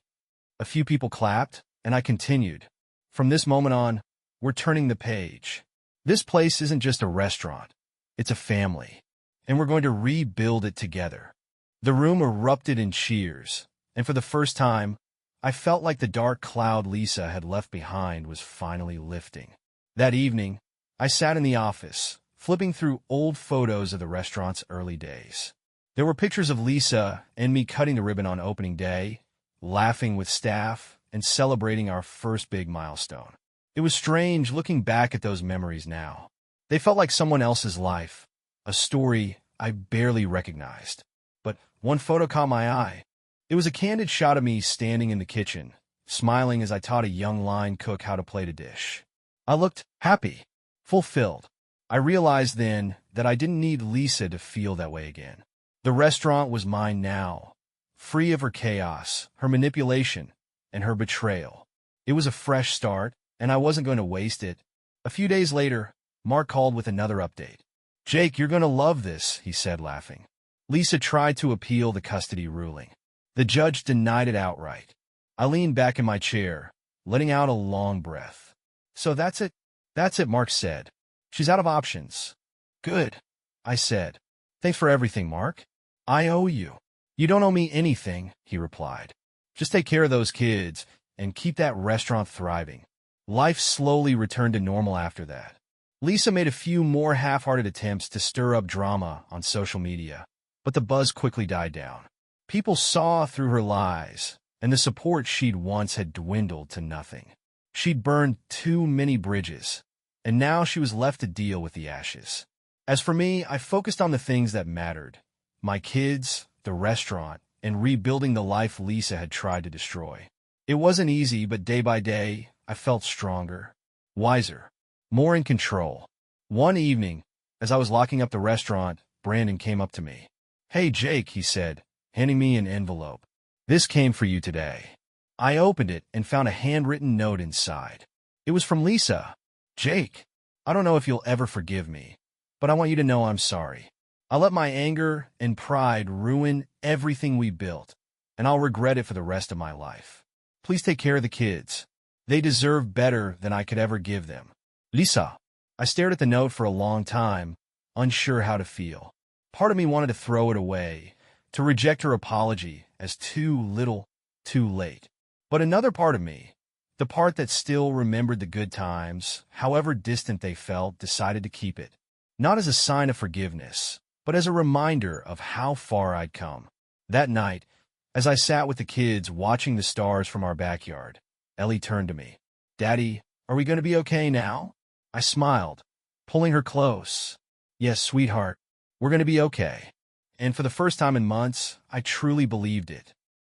A few people clapped, and I continued. "From this moment on, we're turning the page. This place isn't just a restaurant. It's a family, and we're going to rebuild it together." The room erupted in cheers, and for the first time, I felt like the dark cloud Lisa had left behind was finally lifting. That evening, I sat in the office, flipping through old photos of the restaurant's early days. There were pictures of Lisa and me cutting the ribbon on opening day, laughing with staff, and celebrating our first big milestone. It was strange looking back at those memories now. They felt like someone else's life, a story I barely recognized. But one photo caught my eye. It was a candid shot of me standing in the kitchen, smiling as I taught a young line cook how to plate a dish. I looked happy, fulfilled. I realized then that I didn't need Lisa to feel that way again. The restaurant was mine now, free of her chaos, her manipulation, and her betrayal. It was a fresh start, and I wasn't going to waste it. A few days later, Mark called with another update. "Jake, you're going to love this," he said, laughing. Lisa tried to appeal the custody ruling. The judge denied it outright. I leaned back in my chair, letting out a long breath. "So that's it?" "That's it," Mark said. "She's out of options." "Good," I said. "Thanks for everything, Mark." "I owe you." "You don't owe me anything," he replied. "Just take care of those kids and keep that restaurant thriving." Life slowly returned to normal after that. Lisa made a few more half-hearted attempts to stir up drama on social media, but the buzz quickly died down. People saw through her lies, and the support she'd once had dwindled to nothing. She'd burned too many bridges, and now she was left to deal with the ashes. As for me, I focused on the things that mattered: my kids, the restaurant, and rebuilding the life Lisa had tried to destroy. It wasn't easy, but day by day, I felt stronger, wiser, more in control. One evening, as I was locking up the restaurant, Brandon came up to me. "Hey, Jake," he said, handing me an envelope. "This came for you today." I opened it and found a handwritten note inside. It was from Lisa. "Jake, I don't know if you'll ever forgive me, but I want you to know I'm sorry. I let my anger and pride ruin everything we built, and I'll regret it for the rest of my life. Please take care of the kids. They deserve better than I could ever give them. Lisa." I stared at the note for a long time, unsure how to feel. Part of me wanted to throw it away, to reject her apology as too little, too late. But another part of me, the part that still remembered the good times, however distant they felt, decided to keep it. Not as a sign of forgiveness, but as a reminder of how far I'd come. That night, as I sat with the kids watching the stars from our backyard, Ellie turned to me. "Daddy, are we going to be okay now?" I smiled, pulling her close. "Yes, sweetheart, we're going to be okay." And for the first time in months, I truly believed it.